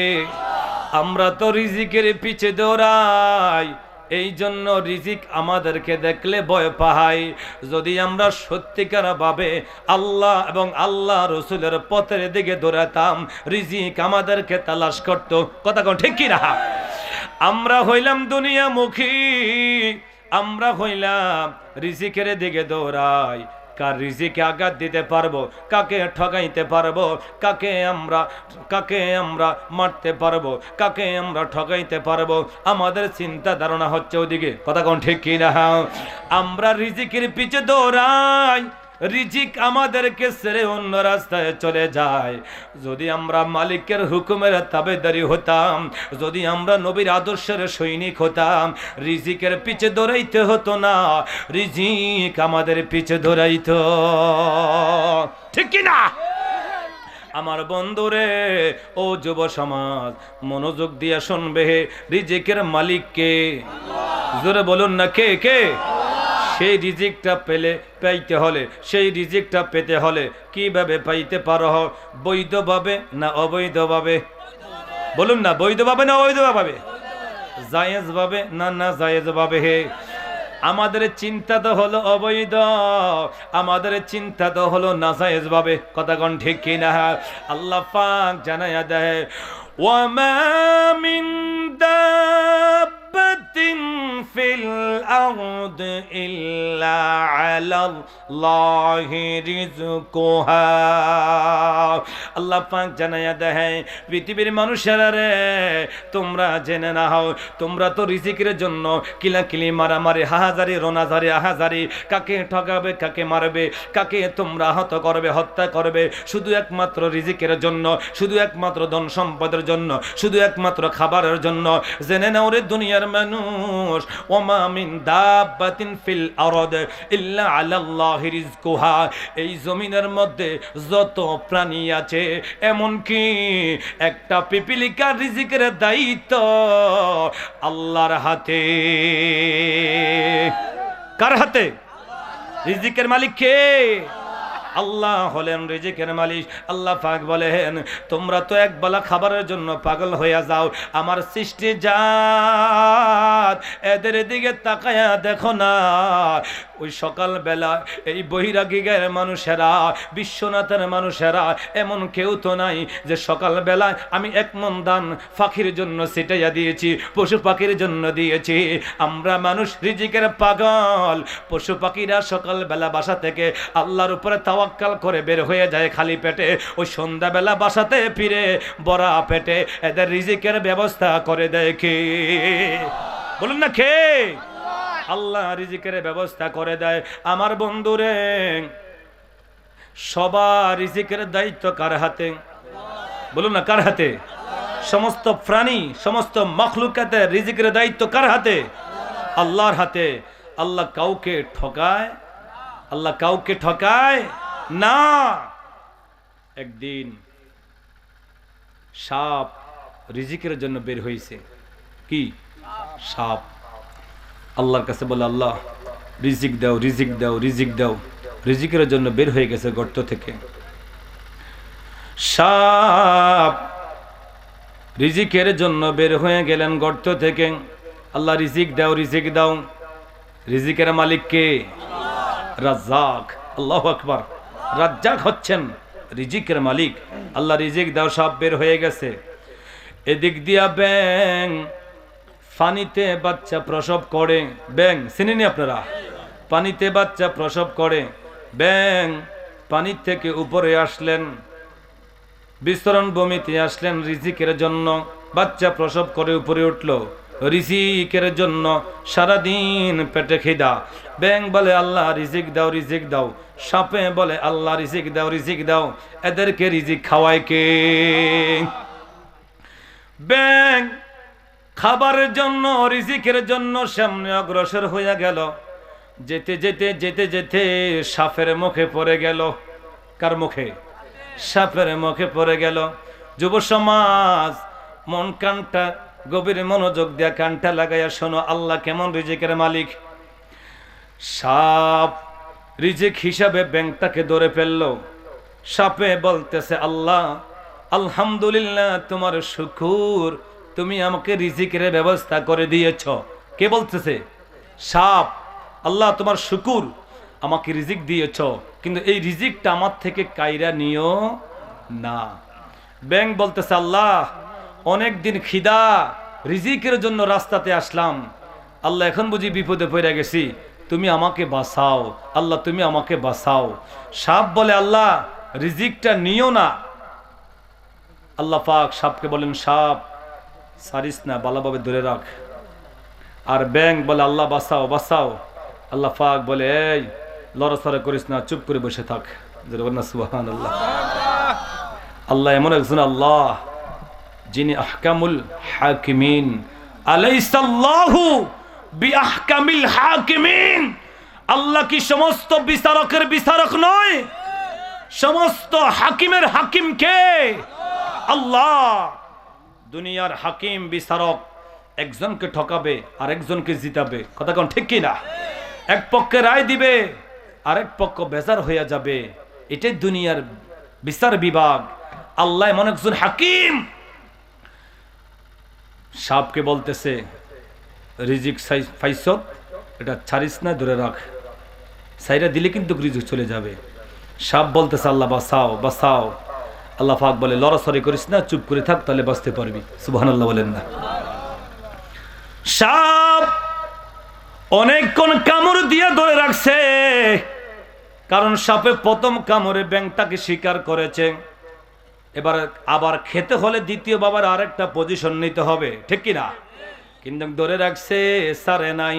আমরা তো রিজিকের পিছে দৌড়াই, এই জন্য রিজিক আমাদেরকে দেখলে ভয় পাই। যদি আমরা সত্যিকার ভাবে আল্লাহ এবং আল্লাহ রসুলের পথের দিকে দৌড়াতাম, রিজিক আমাদেরকে তালাশ করত। কথা কোন ঠিক কি না? আমরা হইলাম দুনিয়ামুখী, আমরা হইলাম রিজিকের দিকে দৌড়াই, কার রিজিকে আঘাত দিতে পারবো, কাকে ঠকাইতে পারবো, কাকে আমরা মারতে পারবো, কাকে আমরা ঠকাইতে পারবো, আমাদের চিন্তা ধারণা হচ্ছে ওদিকে। কথা কোন ঠিক কি না? আমরা রিজিকের পিছে দৌড়াই, রিজিক আমাদেরকে ছেড়ে অন্য রাস্তায় চলে যায়। যদি আমরা মালিকের হুকুমের তাবেদারি হতাম, যদি আমরা নবীর আদর্শের সৈনিক হতাম, রিজিকের পিছে দৌড়াইতে হতো না, রিজিক আমাদের পিছে দৌড়াইতো। ঠিক কি না? আমার বন্ধুরে, ও যুব সমাজ, মনোযোগ দিয়ে শুনবে, রিজিকের মালিক কে? জোরে বলুন না, কে কে? সেই রিজিকটা পাইতে হলে, সেই রিজিকটা পেতে হলে কিভাবে পাইতে পারো? বৈধভাবে না অবৈধভাবে? বলুন না, বৈধভাবে না অবৈধভাবে? জায়েজ ভাবে না না জায়েজ ভাবে? আমাদের চিন্তা তো হলো অবৈধ, আমাদের চিন্তা তো হলো নাজায়েজ ভাবে। কথা কোন ঠিক কি না? আল্লাহ পাক জানায়া দেয়, ওয়ামা মিন দাব্বাতিন ফিল আরদি ইল্লা আলাল্লাহি রিজকুহা। আল্লাহ পাক জানায়া দেয়, পৃথিবীর মানুষেরা রে, তোমরা জেনে নাও, তোমরা তো রিজিকের জন্য কিলাকিলি মারামারি, হাহাজারি রোনাজারি আহাজারি, কাকে ঠকাবে, কাকে মারবে, কাকে তোমরা আহত করবে, হত্যা করবে, শুধু একমাত্র রিজিকের জন্য, শুধু একমাত্র ধন সম্পদের জন্য, শুধু একমাত্র খাবারের জন্য। জেনে নাও রে দুনিয়ার মানুষ, ওমা মিন দাব্বাতিন ফিল আরদ ইল্লা আলাল্লাহি রিজকুহা। এই জমিনের মধ্যে যত প্রাণী আছে, এমনকি একটা পিপিলিকার রিজিকের দায়িত্ব আল্লাহর হাতে। কার হাতে? রিজিকের মালিক কে? আল্লাহ হলেন রিজিকের মালিক। আল্লাহ পাক বলেন, তোমরা তো একবেলা খাবারের জন্য পাগল হইয়া যাও, আমার সৃষ্টি জাত এদের দিকে তাকায়া দেখো না। ওই সকালবেলা এই বৈরাগী গায়ের মানুষেরা, বিশ্বনাথের মানুষেরা, এমন কেউ তো নাই যে সকালবেলা আমি এক মন দান পাখির জন্য ছিটাইয়া দিয়েছি, পশু পাখির জন্য দিয়েছি। আমরা মানুষ রিজিকের পাগল। পশু পাখিরা সকালবেলা বাসা থেকে আল্লাহর উপরে তাওয়াক্কাল করে বের হয়ে যায় খালি পেটে, ওই সন্ধ্যাবেলা বাসাতে ফিরে বড়া পেটে এদের রিজিকের ব্যবস্থা করে দেয় কে? বলুন না, কে? আল্লাহ রিজিকের ব্যবস্থা করে দেয়। আমার বন্ধুরে, সবার রিজিকের দায়িত্ব কার হাতে? বলুন না, কার হাতে? সমস্ত প্রাণী, সমস্ত মাখলুকাতের রিজিকের দায়িত্ব কার হাতে? আল্লাহর হাতে। আল্লাহ কাউকে ঠকায়? আল্লাহ কাউকে ঠকায় না। একদিন সাপ রিজিকের জন্য বের হয়েছে। কি? সাপ। আল্লাহর কাছে বলে, আল্লাহ রিজিক দাও, রিজিক দাও, রিজিক দাও। রিজিকের জন্য বের হয়ে গেছে গর্ত থেকে। সাপ রিজিকের জন্য বের হয়ে গেলেন গর্ত থেকে। আল্লাহ রিজিক দাও, রিজিক দাও। রিজিকের মালিক কে? রাজ্জাক। আল্লাহু আকবার। রাজ্জাক হচ্ছেন রিজিকের মালিক। আল্লাহ রিজিক দাও। সাপ বের হয়ে গেছে। এদিক দিয়া ব্যাং পানিতে বাচ্চা প্রসব করে। ব্যাং চিনেনি আপনারা? পানিতে বাচ্চা প্রসব করে। ব্যাং পানি থেকে উপরে আসলেন, বিস্তরণ ভূমিতে আসলেন রিজিকের জন্য। বাচ্চা প্রসব করে উপরে উঠলো রিজিকের জন্য। সারাদিন পেটে খিদা। ব্যাং বলে, আল্লাহ রিজিক দাও, রিজিক দাও। সাপে বলে, আল্লাহ রিজিক দাও, রিজিক দাও। এদেরকে রিজিক খাওয়ায় কে? ব্যাং খাবারের জন্য, রিজিকের জন্য সামনে অগ্রসর হইয়া গেল। যেতে যেতে যেতে যেতে সাপের মুখে পড়ে গেল। কার মুখে? সাপের মুখে পড়ে গেল। যুব সমাজ, মন কানটা গভীর মনোযোগ দিয়া কানটা লাগাইয়া শোনো, আল্লাহ কেমন রিজিকের মালিক। সাপ রিজিক হিসাবে ব্যাংকটাকে ধরে ফেললো। সাপে বলতেছে, আল্লাহ আলহামদুলিল্লাহ, তোমার শুকর, তুমি আমাকে রিজিকের ব্যবস্থা করে দিয়েছ। কে বলতেছে? সাপ। আল্লাহ তোমার শুকর, আমাকে রিজিক দিয়েছ, কিন্তু এই রিজিকটা আমার থেকে কাইরা নিও না। ব্যাং বলতেছে, আল্লাহ অনেক দিন খিদা, রিজিকের জন্য রাস্তাতে আসলাম, আল্লাহ এখন বুঝি বিপদে পড়ে গেছি, তুমি আমাকে বাঁচাও, আল্লাহ তুমি আমাকে বাঁচাও। সাপ বলে আল্লাহ রিজিকটা নিও না। আল্লাহ পাক সাপকে বলেন সাপ সারিস না, ভালোভাবে ধরে রাখ। আর ব্যাং বলে আল্লাহ বাঁচাও বাঁচাও। আল্লাহ পাক বলে এই লড়াচড়া করিস না, চুপ করে বসে থাক। সুবহানাল্লাহ। আল্লাহ এমন একজন আল্লাহ যিনি আহকামুল হাকিমিন। আলাইসাল্লাহু বিআহকামিল হাকিমিন। আল্লাহ কি সমস্ত বিচারকের বিচারক নয়? সমস্ত হাকিমের হাকিম কে? আল্লাহ। দুনিয়ার হাকিম বিচারক একজনকে ঠকাবে আর একজনকে জিতাবে, কথা কোন ঠিক কিনা? এক পক্ষে রায় দিবে আরেক পক্ষ বেজার হয়ে যাবে। এটাই দুনিয়ার বিচার বিভাগ। আল্লাহ এমন একজন হাকিম। সাপকে বলতেছে রিজিক পাইছ, এটা ছাড়িস না, ধরে রাখ। সাইরা দিলে কিন্তু রিজিক চলে যাবে। সাপ বলতেছে আল্লাহ বাঁচাও বাঁচাও। আল্লাহ পাক বলে লড়াচড়ি করিস না, চুপ করে থাক, তাহলে বাঁচতে পারবি। সুবহানাল্লাহ বলেন না। সাপ অনেকক্ষণ কামড় দিয়ে ধরে রাখছে, কারণ সাপে প্রথম কামড়ে ব্যাঙটাকে শিকার করেছে। এবার আবার খেতে হলে দ্বিতীয় বাবার আরেকটা পজিশন নিতে হবে, ঠিক কিনা? কিন্তু ধরে রাখছে, সারে নাই।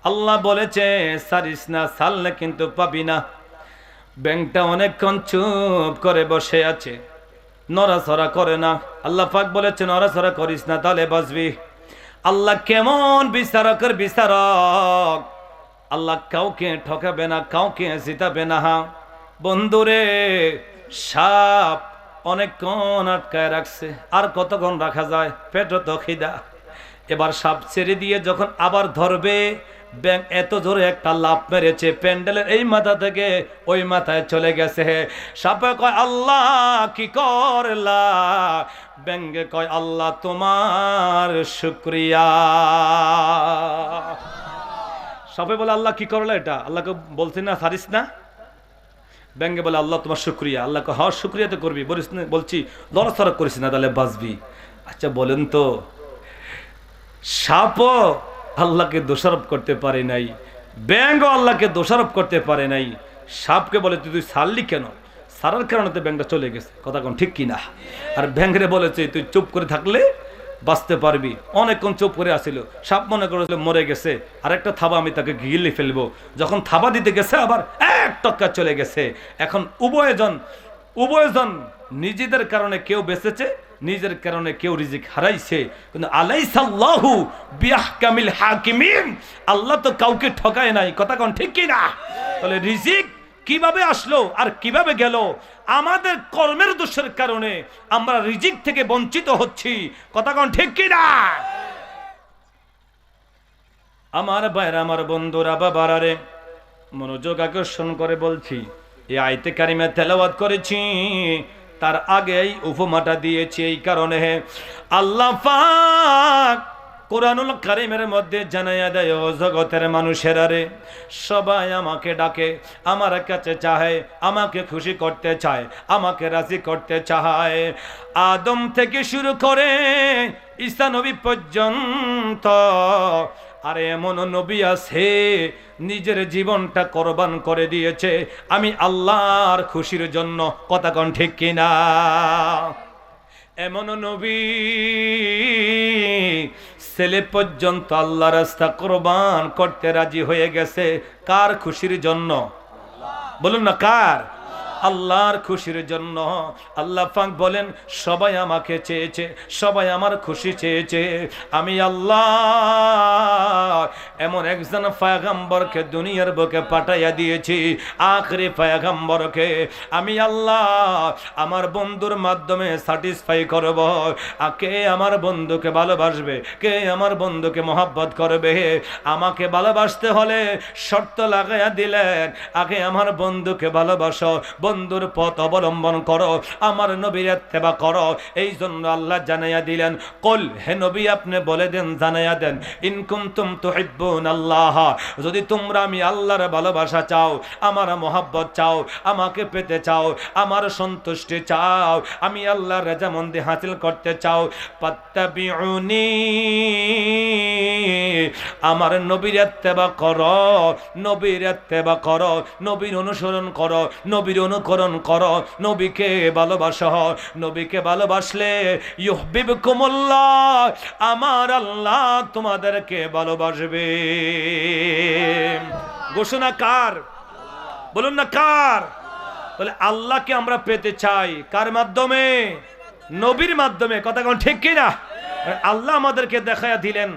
আল্লাহ বলেছে সারিস না, সারলে কিন্তু পাবি না। ব্যাঙটা অনেকক্ষণ চুপ করে বসে আছে, নড়াচড়া করে না। আল্লাহ পাক বলেছে নড়াচড়া করিস না, তাহলে বাঁচবি। আল্লাহ কেমন বিচারকের বিচারক। আল্লাহ কাউকে ঠকাবে না, কাউকে জিতাবে না। বন্ধুরে, সাপ অনেকক্ষণ আটকায় রাখছে, আর কতক্ষণ রাখা যায়? পেটও তো খিদা। এবার সাপ ছেড়ে দিয়ে যখন আবার ধরবে, ব্যাঙ এত জোরে একটা লাফ মেরেছে, প্যান্ডেলের এই মাথা থেকে ওই মাথায় চলে গেছে। সাপে কয় আল্লাহ কি করলা? ব্যাঙে কয় আল্লাহ তোমার শুকরিয়া। সাপে বলে আল্লাহ কি করলা? এটা আল্লাহকে বলছি না ছাড়িস না। ব্যাঙে বলে আল্লাহ তোমার শুকরিয়া। আল্লাহ কয় হ্যাঁ শুকরিয়া তো করবি, বলিস না, বলছি লড়াচড়া করিস না, তাহলে বাঁচবি। আচ্ছা বলেন তো, সাপও আল্লাহকে দোষারোপ করতে পারে নাই, ব্যাঙও আল্লাহকে দোষারোপ করতে পারে নাই। সাপকে বলে তুই ছাড়লি কেন? ছাড়ার কারণে তো ব্যাঙটা চলে গেছে, কথা কোন ঠিক কিনা? আর ব্যাঙরে বলেছে তুই চুপ করে থাকলে বাঁচতে পারবি। অনেকক্ষণ চুপ করে আসিল। সাপ মনে করেছিল মরে গেছে, আরেকটা থাবা আমি তাকে গিলে ফেলবো। যখন থাবা দিতে গেছে আবার এক টক্কা চলে গেছে। এখন উভয়জন নিজেদের কারণে কেউ বেঁচেছে, নিজের কারণে কেউ রিজিক হারাইছে। কিন্তু আলাইসাল্লাহু বিআহকামিল হাকিমিন। আল্লাহ তো কাউকে ঠকায় নাই, কথা কোন ঠিক কিনা? তাহলে রিজিক কিভাবে আসলো আর কিভাবে গেল? আমাদের কর্মের দোষের কারণে আমরা রিজিক থেকে বঞ্চিত হচ্ছি, কথা কোন ঠিক কিনা? আমার ভাইরা, আমার বন্ধুরা, বাবারে মনোযোগ আকর্ষণ করে বলছি। এই আয়াতে কারিমা তেলাওয়াত করেছি, তার আগেই উপমাটা দিয়েছি। এই কারণে আল্লাহ পাক কোরআনুল কারীমের মধ্যে জানাইয়া দেয়, ও জগতের মানুষেরা রে, সবাই আমাকে ডাকে, আমার কাছে চায়, আমাকে খুশি করতে চায়, আমাকে রাজি করতে চায়। আদম থেকে শুরু করে ঈসা নবী পর্যন্ত। আর এমন নবী আছে নিজের জীবনটা কোরবান করে দিয়েছে আমি আল্লাহর খুশির জন্য, কথা কোন ঠিক কিনা? এমন নবী ছেলে পর্যন্ত আল্লাহ রাস্তা কোরবান করতে রাজি হয়ে গেছে। কার খুশির জন্য? বলুন না কার? আল্লাহর খুশির জন্য। আল্লাহ পাক বলেন সবাই আমাকে চেয়েছে, সবাই আমার খুশি চেয়েছে। আমি আল্লাহ এমন একজন পয়গম্বরকে দুনিয়ার বুকে পাঠাইয়া দিয়েছি, আখরি পয়গম্বরকে। আমি আল্লাহ আমার বন্ধুর মাধ্যমে স্যাটিসফাই করব। কে আমার বন্ধুকে ভালোবাসবে, কে আমার বন্ধুকে মহব্বত করবে? আমাকে ভালোবাসতে হলে শর্ত লাগাইয়া দিলেন, আগে আমার বন্ধুকে ভালোবাসো। বন্ধুর পথ অবলম্বন করো, আমার নবীর ইত্তেবা করো। এই জন্য আল্লাহ জানাইয়া দিলেন, কুল, হে নবী আপনি বলে দেন, জানাইয়া দেন, ইন কুনতুম তুহিব্বুনাল্লাহ, যদি তোমরা আমি আল্লাহর ভালোবাসা চাও, আমার মহব্বত চাও, আমাকে পেতে চাও, আমার সন্তুষ্টি চাও, আমি আল্লাহর রেজামন্দি হাসিল করতে চাও, ফাত্তাবিউনি, আমার নবীর ইত্তেবা করো, নবীর ইত্তেবা করো, নবীর অনুসরণ করো, নবীর অনুকরণ করো, নবীকে ভালোবাসো। নবীকে ভালোবাসলে ইউহিব্বুকুমুল্লাহ, আমার আল্লাহ তোমাদেরকে ভালোবাসবে। ঘোষণা কার? বলুন না কার? বলে আল্লাহকে আমরা পেতে চাই কার মাধ্যমে? নবীর মাধ্যমে। কথা কোন ঠিক কি না? আল্লাহ আমাদেরকে দেখায়া দিলেন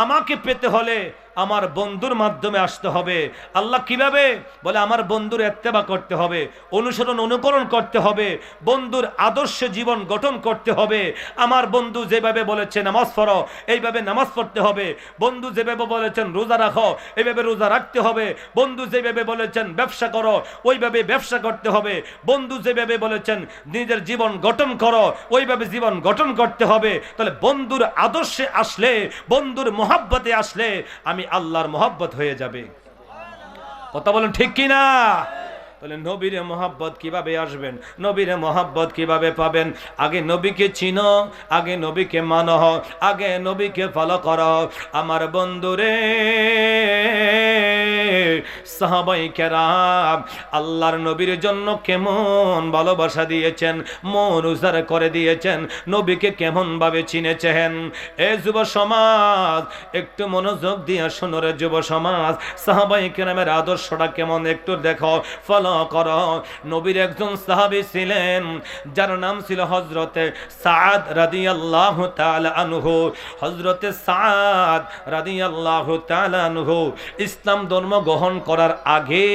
আমাকে পেতে হলে আমার বন্ধুর মাধ্যমে আসতে হবে। আল্লাহ কিভাবে? বলে আমার বন্ধুর ইত্তেবা করতে হবে, অনুসরণ অনুকরণ করতে হবে, বন্ধুর আদর্শে জীবন গঠন করতে হবে। আমার বন্ধু যেভাবে বলেছে নামাজ পড়ো, এইভাবে নামাজ পড়তে হবে। বন্ধু যেভাবে বলেছেন রোজা রাখো, এইভাবে রোজা রাখতে হবে। বন্ধু যেভাবে বলেছেন ব্যবসা করো, ওইভাবে ব্যবসা করতে হবে। বন্ধু যেভাবে বলেছেন নিজের জীবন গঠন করো, ওইভাবে জীবন গঠন করতে হবে। তাহলে বন্ধুর আদর্শে আসলে, বন্ধুর মহব্বতে আসলে আমি আল্লাহর মহব্বত হয়ে যাবে। কথা বলেন ঠিক কি না? তাহলে নবীর মহব্বত কিভাবে আসবেন, নবীর মহব্বত কিভাবে পাবেন? আগে নবীকে চিনো, আগে নবীকে মানো, আগে নবীকে ফলো করো। আমার বন্ধুরে, সাহাবায়ে কেরাম আল্লাহর নবীর জন্য কেমন ভালোবাসা দিয়েছেন, মন উজাড় করে দিয়েছেন, নবীকে কেমন ভাবে চিনেছেন। এ যুব সমাজ একটু মনোযোগ দিয়ে শোনো রে যুব সমাজ, সাহাবায়ে কেরামের আদর্শটা কেমন একটু দেখো, ফলো করো। নবীর একজন সাহাবী ছিলেন যার নাম ছিল হযরতে সাদ রাদিয়াল্লাহু তাআলা আনহু। হযরতে সাদ রাদিয়াল্লাহু তাআলা আনহু ইসলাম ধর্ম গ্রহণ করার আগে,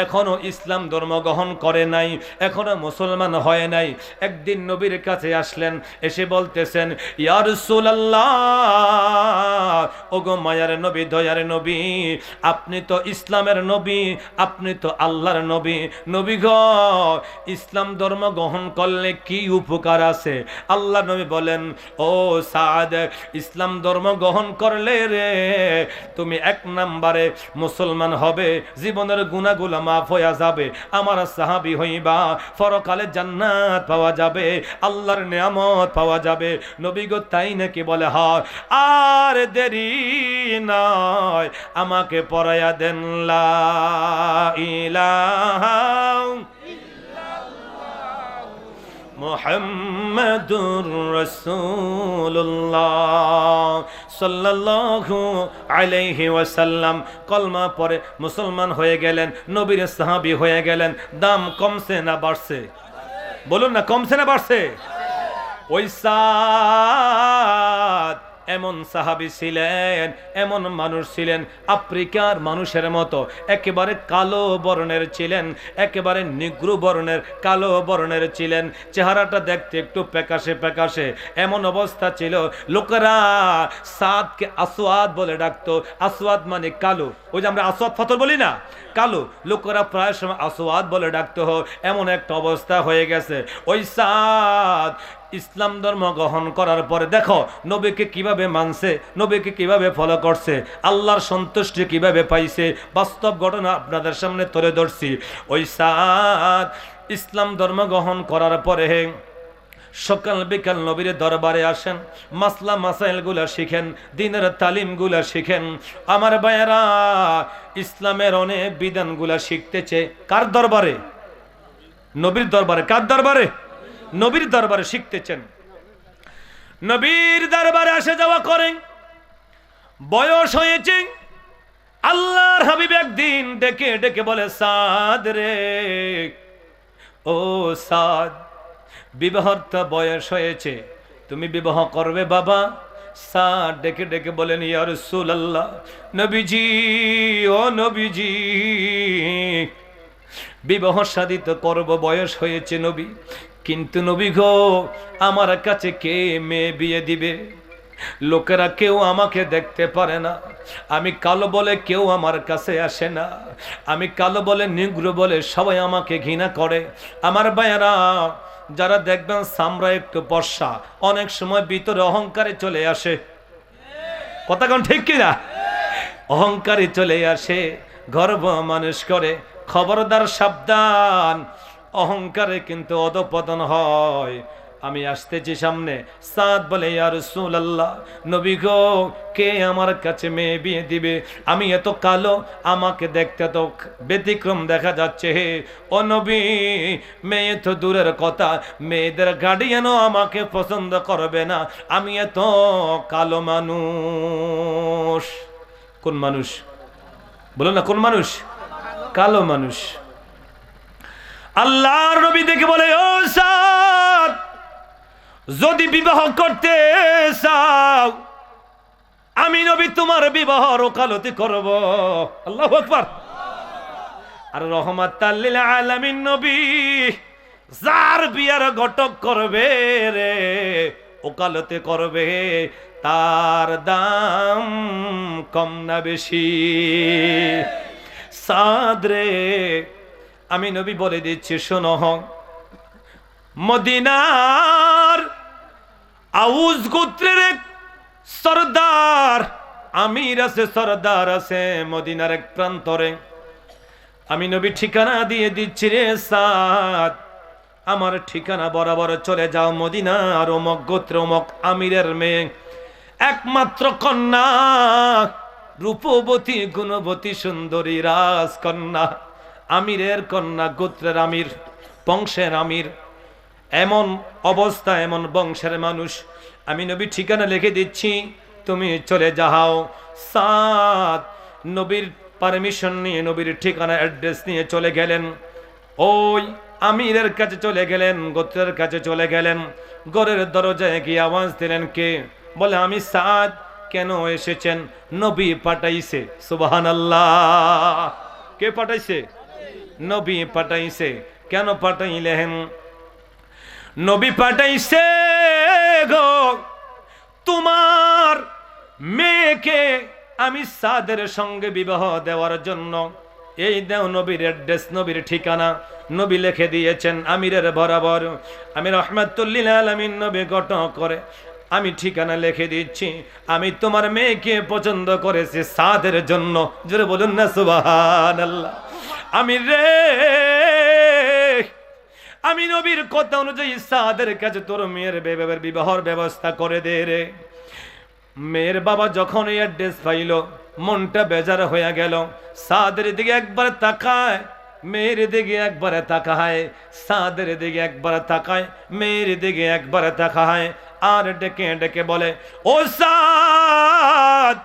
এখনো ইসলাম ধর্ম গ্রহণ করে নাই, এখনো মুসলমান হয় নাই। একদিন নবীর কাছে আসলেন, এসে বলতেছেন, ইয়া রাসূলুল্লাহ, ওগো মায়ার নবী, দয়ার নবী, আপনি তো ইসলামের নবী, আপনি তো আল্লাহর নবী। নবী গো, ইসলাম ধর্ম গ্রহণ করলে কি উপকার আছে? আল্লাহ নবী বলেন, ও সাদ, ইসলাম ধর্ম গ্রহণ করলে রে তুমি এক নম্বরে মুসলমান হবে, জীবনের গুনাহগুলো মাফ হয়ে যাবে, আমার সাহাবী হইবা, পরকালে জান্নাত পাওয়া যাবে, আল্লাহর নিয়ামত পাওয়া যাবে। নবী গো তাই নাকি? বলে হ্যাঁ। আর দেরি নয়, আমাকে পড়ায়া দেন লা ইলাহা মুহাম্মাদুর রাসূলুল্লাহ সাল্লাল্লাহু আলাইহি ওয়াসাল্লাম। কলমা পড়ে মুসলমান হয়ে গেলেন, নবীর সাহাবী হয়ে গেলেন। দাম কমছে না বাড়ছে? বলুন না, কমছে না বাড়ছে? ওই সাদ এমন সাহাবী ছিলেন, এমন মানুষ ছিলেন, আফ্রিকার মানুষের মতো একেবারে কালো বর্ণের ছিলেন, একেবারে নিগ্রো বর্ণের, কালো বর্ণের ছিলেন। চেহারাটা দেখতে একটু প্যাকাশে প্যাকাশে, এমন অবস্থা ছিল। লোকেরা সাদকে আসওয়াদ বলে ডাকতো। আসওয়াদ মানে কালো, ওই যে আমরা আসওয়াদ পাথর বলি না, কালো। লোকেরা প্রায় সময় আসওয়াদ বলে ডাকতো। এমন একটা অবস্থা হয়ে গেছে। ওই সাদ ইসলাম ধর্ম গ্রহণ করার পরে দেখো নবীকে কিভাবে মানছে, নবীকে কিভাবে ফলো করছে, আল্লাহর সন্তুষ্টি কিভাবে পাইছে। বাস্তব ঘটনা আপনাদের সামনে তুলে ধরছি। ওই সাদ ইসলাম ধর্ম গ্রহণ করার পরে সকাল বিকাল নবীর দরবারে আসেন, মাসলা মাসাইল গুলা শিখেন, দিনের তালিম গুলা শিখেন। আমার ভাইয়েরা, ইসলামের অনেক বিধান গুলা শিখতেছে কার দরবারে? নবীর দরবারে। কার দরবারে? নবীর দরবারে শিখতেছেন। নবীর দরবারে আসে যাওয়া করেন। বয়স হয়েছে। আল্লাহর হাবিব একদিন ডেকে ডেকে বলে, সাদ রে, ও সাদ, বিবাহর তো বয়স হয়েছে, তুমি বিবাহ করবে বাবা? সাদ ডেকে ডেকে বলেন, ইয়া রাসূলুল্লাহ, নবীজি, ও নবীজি, বিবাহ শাদী তো করব, বয়স হয়েছে নবী, কিন্তু নবী গো, আমার কাছে কে মেয়ে বিয়ে দিবে? লোকেরা কেউ আমাকে দেখতে পারে না, আমি কালো বলে কেউ আমার কাছে আসে না, আমি কালো বলে নিগ্রো বলে সবাই আমাকে ঘৃণা করে। আমার ভাইয়েরা, যারা দেখবেন সামরা একটু বর্ষা, অনেক সময় ভিতরে অহংকারে চলে আসে। কথা কোন ঠিক কিনা? অহংকারে চলে আসে, গর্ব মানুষ করে। খবরদার, সাবধান, অহংকারে কিন্তু অধঃপতন হয়। আমি আসতেছি সামনে। সাদ বলে, ইয়া রাসূলুল্লাহ, নবী গো, কে আমার কাছে মেয়ে বিয়ে দিবে? আমি এত কালো, আমাকে দেখতে তো ব্যতিক্রম দেখা যাচ্ছে। হে ও নবী, মেয়ে তো দূরের কথা, মেয়েদের গার্ডিয়ানও আমাকে পছন্দ করবে না, আমি এত কালো মানুষ। কোন মানুষ? বলো না, কোন মানুষ? কালো মানুষ। আল্লাহর নবী দেখে বলে, ও সাদ, যদি বিবাহ করতে চাও, আমি নবী তোমার বিবাহ ওকালতি করব। আল্লাহু আকবার। আর রহমাতাল লিল আলামিন নবী, যার বিয়ার ঘটক করবে রে, ওকালতি করবে, তার দাম কম না বেশি? সাদ রে, আমি নবী বলে দিচ্ছি, শোনো, মদিনার আউস গোত্রের এক সরদার আমির আছে, সরদার আছে মদিনার এক প্রান্তরে। আমি নবী ঠিকানা দিয়ে দিচ্ছি রে সাদ, আমার ঠিকানা বরাবর চলে যাও মদিনার অমক গোত্র অমক আমিরের মেয়ে, একমাত্র কন্যা, রূপবতী গুণবতী সুন্দরী রাজকন্যা, আমিরের কন্যা, গোত্রের আমির, বংশের আমির, এমন অবস্থা, এমন বংশের মানুষ। আমি নবী ঠিকানা লিখে দিচ্ছি, তুমি চলে যাও। সাদ নবীর পারমিশন নিয়ে, নবীর ঠিকানা অ্যাড্রেস নিয়ে চলে গেলেন। ওই আমিরের কাছে চলে গেলেন, গোত্রের কাছে চলে গেলেন। ঘরের দরজায় গিয়ে আওয়াজ দিলেন, কে? বলে, আমি সাদ। কেন এসেছেন? নবী পাঠাইছে। সুবহানাল্লাহ। কে পাঠাইছে? নবী পাঠাইছে। কেন পাঠাইলেন? নবী পাঠাইছে গো, তোমার মেয়েকে আমি সাদের সঙ্গে বিবাহ দেওয়ার জন্য। এই দেও নবীর অ্যাড্রেস, নবীর ঠিকানা। নবী লিখে দিয়েছেন আমিরের বরাবর। আমি রহমাতুল লিল আলামিন নবী ঘটনা করে আমি ঠিকানা লিখে দিচ্ছি, আমি তোমার মেয়েকে পছন্দ করেছি সাদের জন্য। জোরে বলুন না সুবহানাল্লাহ। আমি রে, আমি নবীর কথা অনুযায়ী সাদের কাছে তোর মেয়ের বিবাহের ব্যবস্থা করে দে রে। মেয়ের বাবা যখন এই অ্যাড্রেস পাইল, মনটা বেজার হয়ে গেল। সাদের দিকে একবার তাকায়, মেয়ের দিকে একবারে তাকায়, সাদের দিকে একবার তাকায়, মেয়ের দিকে একবারে তাকায়, আর ডেকে ডেকে বলে, ও সাদ,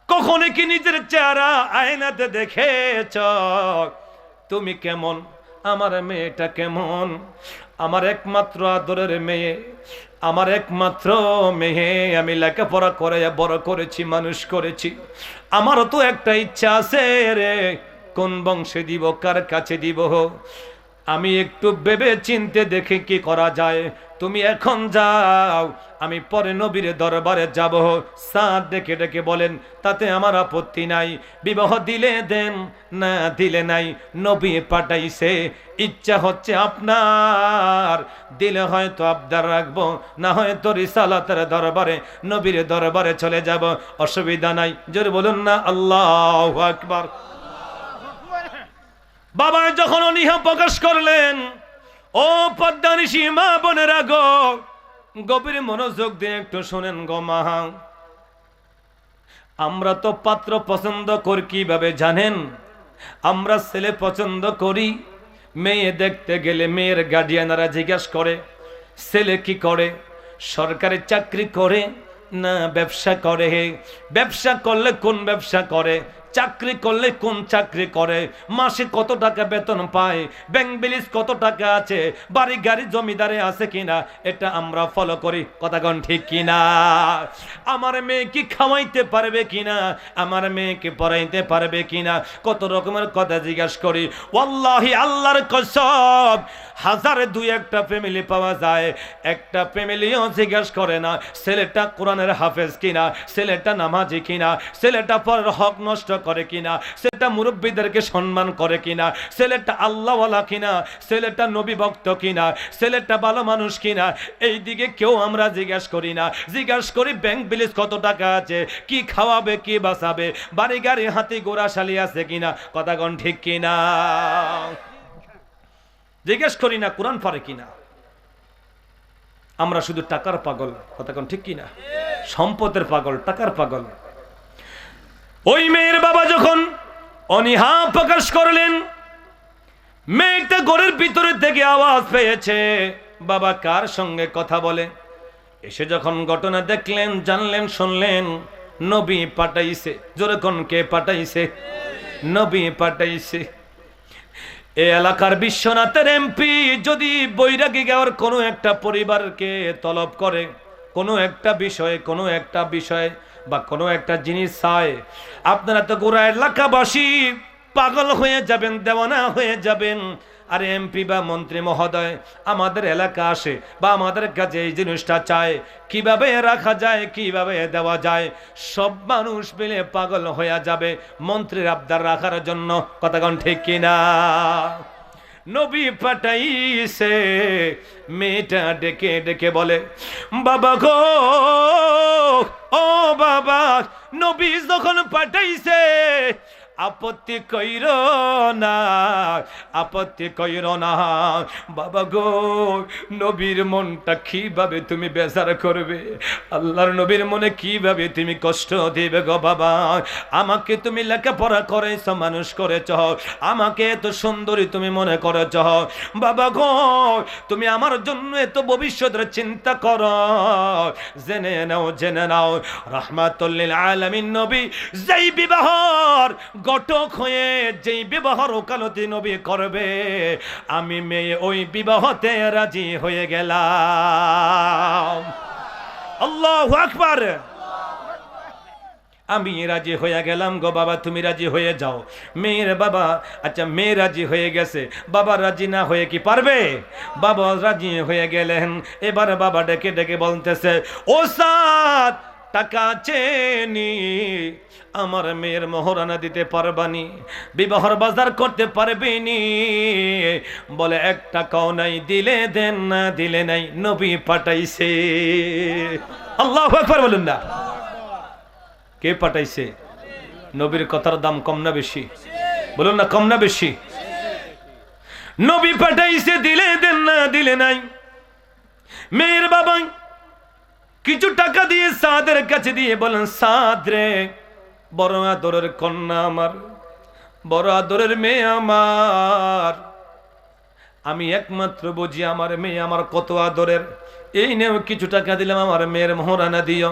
কখনো কি নিজের চেহারা আয়নাতে দেখেছ? তুমি কেমন? আমার মেয়েটা কেমন? আমার একমাত্র আদরের মেয়ে, আমার একমাত্র মেয়ে, আমি লেখাপড়া করে বড় করেছি, মানুষ করেছি। আমারও তো একটা ইচ্ছা আছে রে, কোন বংশে দিব, কার কাছে দিব। আমি একটু ভেবে চিনতে দেখে কি করা যায়। তুমি এখন যাও, আমি পরে নবীর দরবারে যাব। সাদ ডেকে ডেকে বলেন, তাতে আমার আপত্তি নাই, বিবাহ দিলে দেন, না দিলে নাই, নবী পাঠাইছে, ইচ্ছা হচ্ছে আপনার, দিলে হয়তো আবদার রাখবো, না হয়তো রিসালাতের দরবারে, নবীর দরবারে চলে যাব, অসুবিধা নাই। জোরে বলুন না আল্লাহু আকবার। বাবা যখন অনীহা প্রকাশ করলেন, ও পদ্মানিশী মা বোনেরা গো, গভীর মনোযোগ দিয়ে একটু শোনেন গো মা। আমরা তো পাত্র পছন্দ করি কিভাবে জানেন? আমরা ছেলে পছন্দ করি, মেয়ে দেখতে গেলে মেয়ের গার্ডিয়ানরা জিজ্ঞাসা করে, ছেলে কি করে? সরকারি চাকরি করে না ব্যবসা করে? ব্যবসা করলে কোন ব্যবসা করে? চাকরি করলে কোন চাকরি করে, মাসে কত টাকা বেতন পায়, ব্যাংক ব্যালেন্স কত টাকা আছে, বাড়ি গাড়ি জমিদারে আছে কিনা, এটা আমরা ফলো করি। কথা কোন ঠিক কিনা? আমার মেয়ে কি খাওয়াইতে পারবে কিনা, আমার মেয়েকে পড়াইতে পারবে কিনা, কত রকমের কথা জিজ্ঞাসা করি। ওয়াল্লাহি আল্লাহর কসম, হাজারে দুই একটা ফ্যামিলি পাওয়া যায়, একটা ফ্যামিলিও জিজ্ঞাসা করে না ছেলেটা কোরআনের হাফেজ কিনা, ছেলেটা নামাজি কিনা, ছেলেটা পরের হক নষ্ট করে কিনা, ছেলেটা মুরব্বীদেরকে সম্মান করে কিনা, ছেলেটা আল্লাহওয়ালা কিনা, ছেলেটা নবী ভক্ত কিনা, ছেলেটা ভালো মানুষ কিনা, এই দিকে কেউ আমরা জিজ্ঞাসা করি না। জিজ্ঞাসা করি ব্যাংক ব্যালেন্স কত টাকা আছে, কি খাওয়াবে, কি বাঁচাবে, বাড়ি গাড়ি হাতি ঘোড়া শালি আছে কিনা। কথা কোন ঠিক কিনা? জিজ্ঞেস করি না কোরআন পারে কিনা। আমরা শুধু টাকার পাগল। কথা কোন ঠিক কিনা? সম্পদের পাগল, টাকার পাগল। ওই মেয়ের বাবা যখন অনীহা প্রকাশ করলেন, মেয়েটা ঘরের ভিতরে থেকে আওয়াজ পেয়েছে বাবা কার সঙ্গে কথা বলে, এসে যখন ঘটনা দেখলেন, জানলেন, শুনলেন, নবী পাঠাইছে। জোরে কোন কে পাঠাইছে? নবী পাঠাইছে। এই এলাকার বিশ্বনাথের এমপি যদি বৈরাগী গাওয়ার কোনো একটা পরিবারকে তলব করে, কোনো একটা বিষয়ে বা কোনো একটা জিনিস চায়, আপনারা তো গোড়া এলাকাবাসী পাগল হয়ে যাবেন, দেওয়ানা হয়ে যাবেন। আর এমপি বা মন্ত্রী মহোদয় আমাদের এলাকা আসে বা আমাদের কাছে এই জিনিসটা চায়, কিভাবে রাখা যায়, কিভাবে দেওয়া যায়, সব মানুষ মিলে পাগল হয়ে যাবে মন্ত্রীর আবদার রাখার জন্য। কথা কোন ঠিক কিনা? নবী পাঠাইছে। মেয়েটা ডেকে ডেকে বলে, বাবা গো, ও বাবা, নবী যখন পাঠাইছে আপত্তি কইর না, আপত্তি কইর না। বাবা গো, নবীর মনটা কিভাবে তুমি বেজার করবে, আল্লাহর নবীর মনে কিভাবে তুমি কষ্ট দিবে গো বাবা। আমাকে তুমি লেখাপড়া করেছ, মানুষ করেছ, আমাকে এত সুন্দরী তুমি মনে করেছ, বাবা গো তুমি আমার জন্য এত ভবিষ্যতের চিন্তা করো। জেনে নাও, জেনে নাও, রাহমাতুল লিল আলামিন নবী যেই বিবাহর ঘটক হয়ে যেই বিবাহর ওকালতি নবী করবে, আমি মেয়ে ওই বিবাহতে রাজি হয়ে গেলাম। আল্লাহু আকবার। আমি রাজি হয়ে গেলাম গো বাবা, তুমি রাজি হয়ে যাও। মেয়ের বাবা, আচ্ছা মেয়ে রাজি হয়ে গেছে, বাবা রাজি না হয়ে কি পারবে? বাবা রাজি হয়ে গেলেন। এবার বাবা ডেকে ডেকে বলতেছে, ও সাদ, টাকা চেনি, আমার মেয়ের মোহরানা দিতে পারবানি, বিবাহর বাজার করতে পারবিনি? বলে এক টাকাও নাই, দিলে দেন, না দিলে নাই। নবী পাঠাইছে। আল্লাহু আকবার বলুন না। কে পাঠাইছে? নবীর কথার দাম কম না বেশি? বলুন না, কম না বেশি? নবী পাঠাইছে, দিলে দেন, না দিলে নাই। মেয়ের বাবা কিছু টাকা দিয়ে সাদের কাছে দিয়ে বলেন, সাদ রে, বড় আদরের কন্যা আমার, বড় আদরের মেয়ে আমার, আমি একমাত্র বুঝি আমার মেয়ে আমার কত আদরের। এই নেও কিছু টাকা দিলাম, আমার মেয়ের মোহরানা দিও,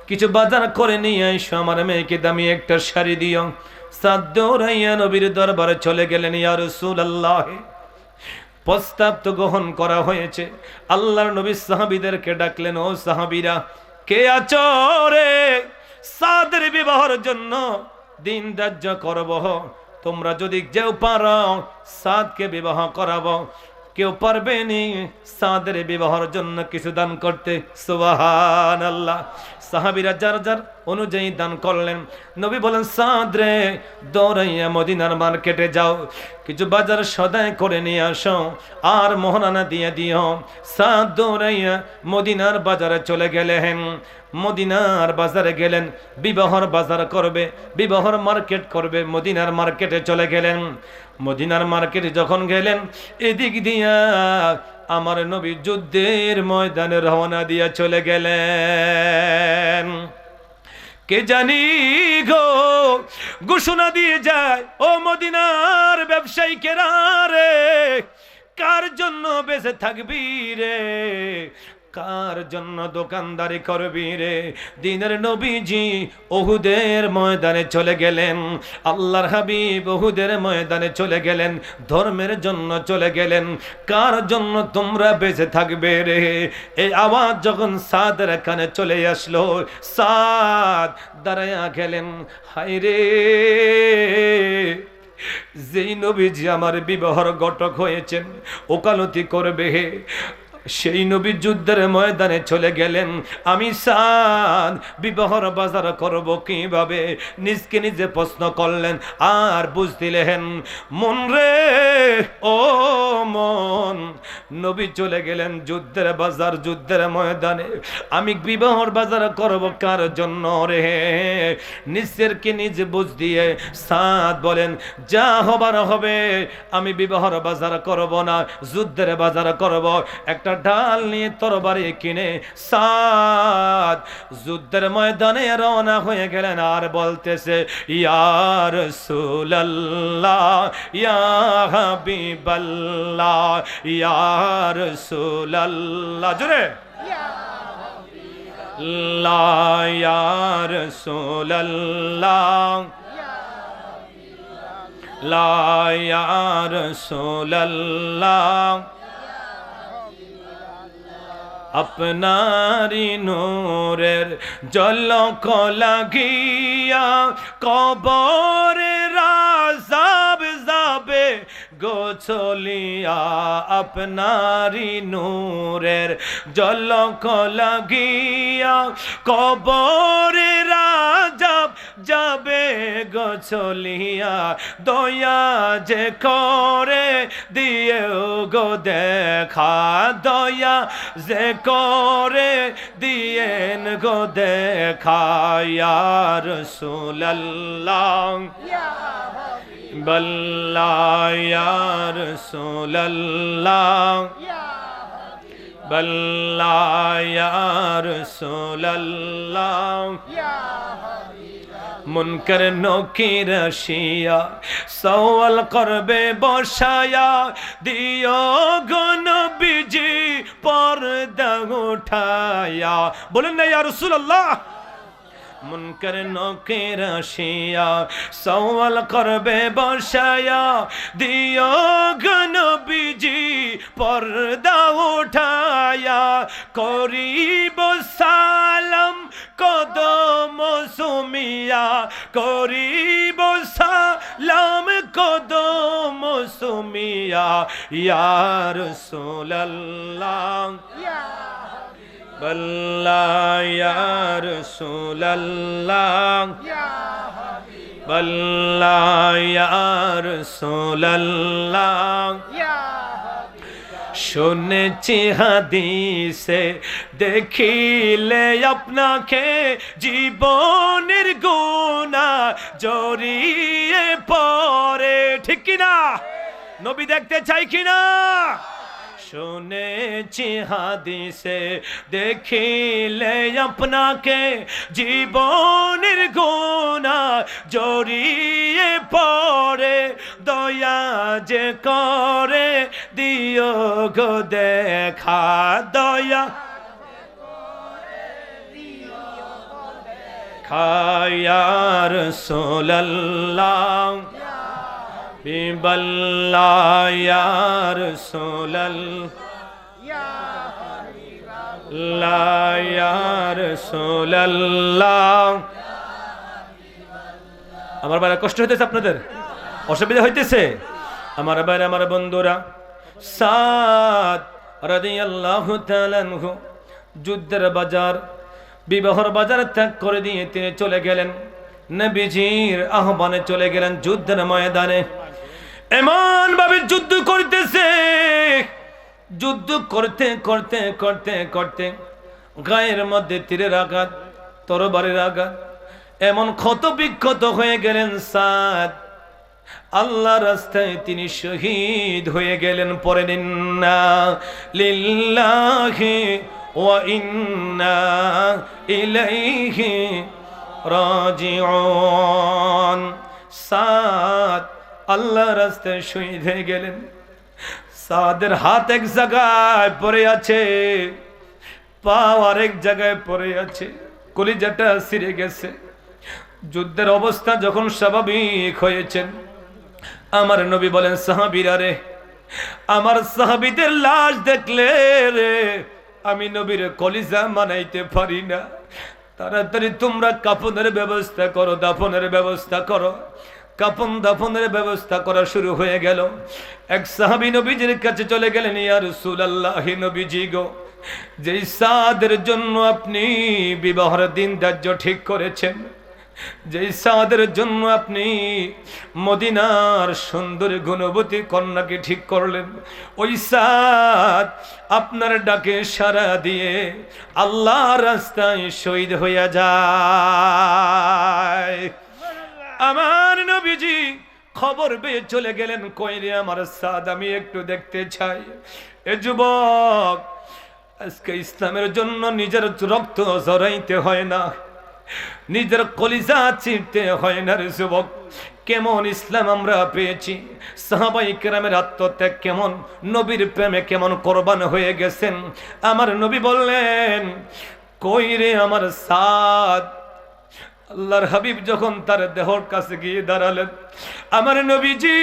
কিছু বাজার করে নিয়ে আইসো, আমার মেয়েকে দামি একটা শাড়ি দিও। সাদ দৌড়াইয়া নবীর দরবারে চলে গেলেন। ইয়া রাসূলুল্লাহ, প্রস্তাব তো গ্রহণ করা হয়েছে। আল্লাহর নবী সাহাবীদেরকে ডাকলেন, ও সাহাবীরা, কে আছো রে? সাদের বিবাহের জন্য দিন ধার্য করব, তোমরা যদি কেউ পারো সাদকে বিবাহ করাবো। কেউ পারবে নি সাদের বিবাহের জন্য কিছু দান করতে? সুবহানাল্লাহ। সাহাবীরা যার যার অনুযায়ী দান করলেন। নবী বলেন, সাদ রে, দৌড়াইয়া মদিনার মার্কেটে যাও, কিছু বাজার সদাই করে নিয়ে আসো, আর মোহরানা দিয়ে দিও। সাদ দৌড়াইয়া মদিনার বাজারে চলে গেলেন। মদিনার বাজারে গেলেন, বিবাহর বাজার করবে, বিবাহর মার্কেট করবে। মদিনার মার্কেটে চলে গেলেন। মদিনার মার্কেটে যখন গেলেন, এদিক দিয়া আমার নবী যুদ্ধের ময়দানে রওনা দিয়া চলে গেলেন। কে জানি গো ঘোষণা দিয়ে যায়, ও মদিনার ব্যবসায়ীকেরা রে, কার জন্য বেঁচে থাকবি রে, কার জন্য দোকানদারি করবি রে? দিনের নবীজি উহুদের ময়দানে চলে গেলেন, আল্লাহর হাবিব উহুদের ময়দানে চলে গেলেন, ধর্মের জন্য চলে গেলেন। কার জন্য তোমরা বেঁচে থাকবে রে? এই আওয়াজ যখন সাদের কানে চলে আসলো, সাদ দাঁড়ায়া গেলেন। হায়রে, যেই নবীজি আমার বিবাহর ঘটক হয়েছেন, ওকালতি করবে, সেই নবী যুদ্ধের ময়দানে চলে গেলেন। আমি সাদ বিবাহর বাজার করব কিভাবে? নিজকে নিজে প্রশ্ন করলেন আর বুঝ দিলেন। মন রে ও মন, নবী চলে গেলেন যুদ্ধের বাজার, যুদ্ধের ময়দানে। আমি বিবাহর বাজার করব কার জন্য রে? নিজেরকে নিজে বুঝ দিয়ে সাদ বলেন, যা হবার হবে, আমি বিবাহর বাজার করব না, যুদ্ধের বাজার করব। একটা ঢাল নিয়ে তরবারি কিনে সাদ যুদ্ধের ময়দানে রওনা হয়ে গেলেন। আর বলতেছে, ইয়া রাসূলুল্লাহ, ইয়া হাবিবাল্লাহ, ইয়া রাসূলুল্লাহ, জোরে লা, ইয়া রাসূলুল্লাহ, লা, ইয়া রাসূলুল্লাহ, আপনারি নূরের ঝলক লাগিয়া কবরের আযাব যাবে গোছলিয়া। আপনারি নূরের ঝলক লাগিয়া কবরের আযাব যাবে গোছলিয়া। দয়া যে করে দিয়েও গো দেখা, দয়া যে করে দিয়েন গো দেখা। ইয়া রাসূলুল্লাহ, বল্লাহ, ইয়া রাসূলুল্লাহ, বল্লাহ, ইয়া রাসূলুল্লাহ। মুনকার নকির আসিয়া সওয়াল করবে বসায়া, দিও গো নবীজি পর্দা উঠায়া। বলেন না ইয়া রাসূলুল্লাহ। মুনকার নকির আসিয়া সওয়াল করবে বসায়া, দিও গো নবীজি পর্দা উঠায়া। করিব সালাম কদম সুমিয়া, করিব সালাম কদম সুমিয়া। ইয়া রাসূলুল্লাহ, বল্লাহ, ইয়া রাসূলুল্লাহ, বল্লাহ, ইয়া রাসূলুল্লাহ। শুনেছি হাদিসে দেখিলে আপনাকে জীবনের গুনাহ জড়িয়ে পড়ে, ঠিক কিনা? নবী দেখতে চাই কিনা? শুনেছি হাদিসে দেখিলে আপনাকে জীবনের গুনাহ জড়িয়ে পড়ে। দয়া যে করে দিও গো দেখা, দয়া ইয়া রাসূলুল্লাহ, বিবাল্লাহ, ইয়া রাসূলুল্লাহ, ইয়া রাসূলুল্লাহ। আমার ভাইরা কষ্ট হইতেছে, আপনাদের অসুবিধা হইতেছে? আমার ভাইরা, আমার বন্ধুরা, সাদ রাদিয়াল্লাহু তাআলা আনহু যুদ্ধের বাজার, বিবাহর বাজার ত্যাগ করে দিয়ে তিনি চলে গেলেন, নবীজির আহ্বানে চলে গেলেন যুদ্ধের ময়দানে। এমন ভাবে যুদ্ধ করতেছে, যুদ্ধ করতে করতে করতে করতে গায়ের মধ্যে তীরের আঘাত, তরবারির আঘাত, এমন ক্ষত বিক্ষত হয়ে গেলেন সাদ। আল্লাহ রাস্তায় তিনি শহীদ হয়ে গেলেন। পরে ইন্না লিল্লাহি ওয়া ইন্না ইলাইহি রাজিউন। সাদ আল্লাহ রাস্তায় শহীদ হয়ে গেলেন। সাদের হাত এক জায়গায় পড়ে আছে, পা আরেক জায়গায় পড়ে আছে, কলিজাটা ছিঁড়ে গেছে। যুদ্ধের অবস্থা যখন স্বাভাবিক হয়েছেন, আমার নবী বলেন, সাহাবীরা রে, আমার সাহাবীদের লাশ দেখলে রে আমি নবীর কলিজা মানাইতে পারি না, তাড়াতাড়ি তোমরা কাফনের ব্যবস্থা করো, দাফনের ব্যবস্থা করো। কাফন দাফনের ব্যবস্থা করা শুরু হয়ে গেল। এক সাহাবী নবীজির কাছে চলে গেলেন, ইয়া রাসূলুল্লাহ, নবীজি গো, যেই সাদের জন্য আপনি বিবাহের দিন ধার্য ঠিক করেছেন, যেই সাদের জন্য আপনি মদিনার সুন্দর গুণবতী কন্যাকে ঠিক করলেন, ওই সাদ আপনার ডাকে সাড়া দিয়ে আল্লাহর রাস্তায় শহীদ হইয়া যায়। আমার নবীজি খবর পেয়ে চলে গেলেন, কইরে আমার সাদ আমি একটু দেখতে চাই। এ যুবক, আজকে ইসলামের জন্য নিজের রক্ত ঝরাইতে হয় না, নিজের কলিজা চিরতে হয় না রে যুবক। কেমন ইসলাম আমরা পেয়েছি, সাহাবায়ে কেরামের আত্মত্যাগ কেমন, নবীর প্রেমে কেমন কোরবান হয়ে গেছেন। আমার নবী বললেন, কই রে আমার সাদ। আল্লাহর হাবিব যখন তার দেহর কাছে গিয়ে দাঁড়ালেন, আমার নবীজি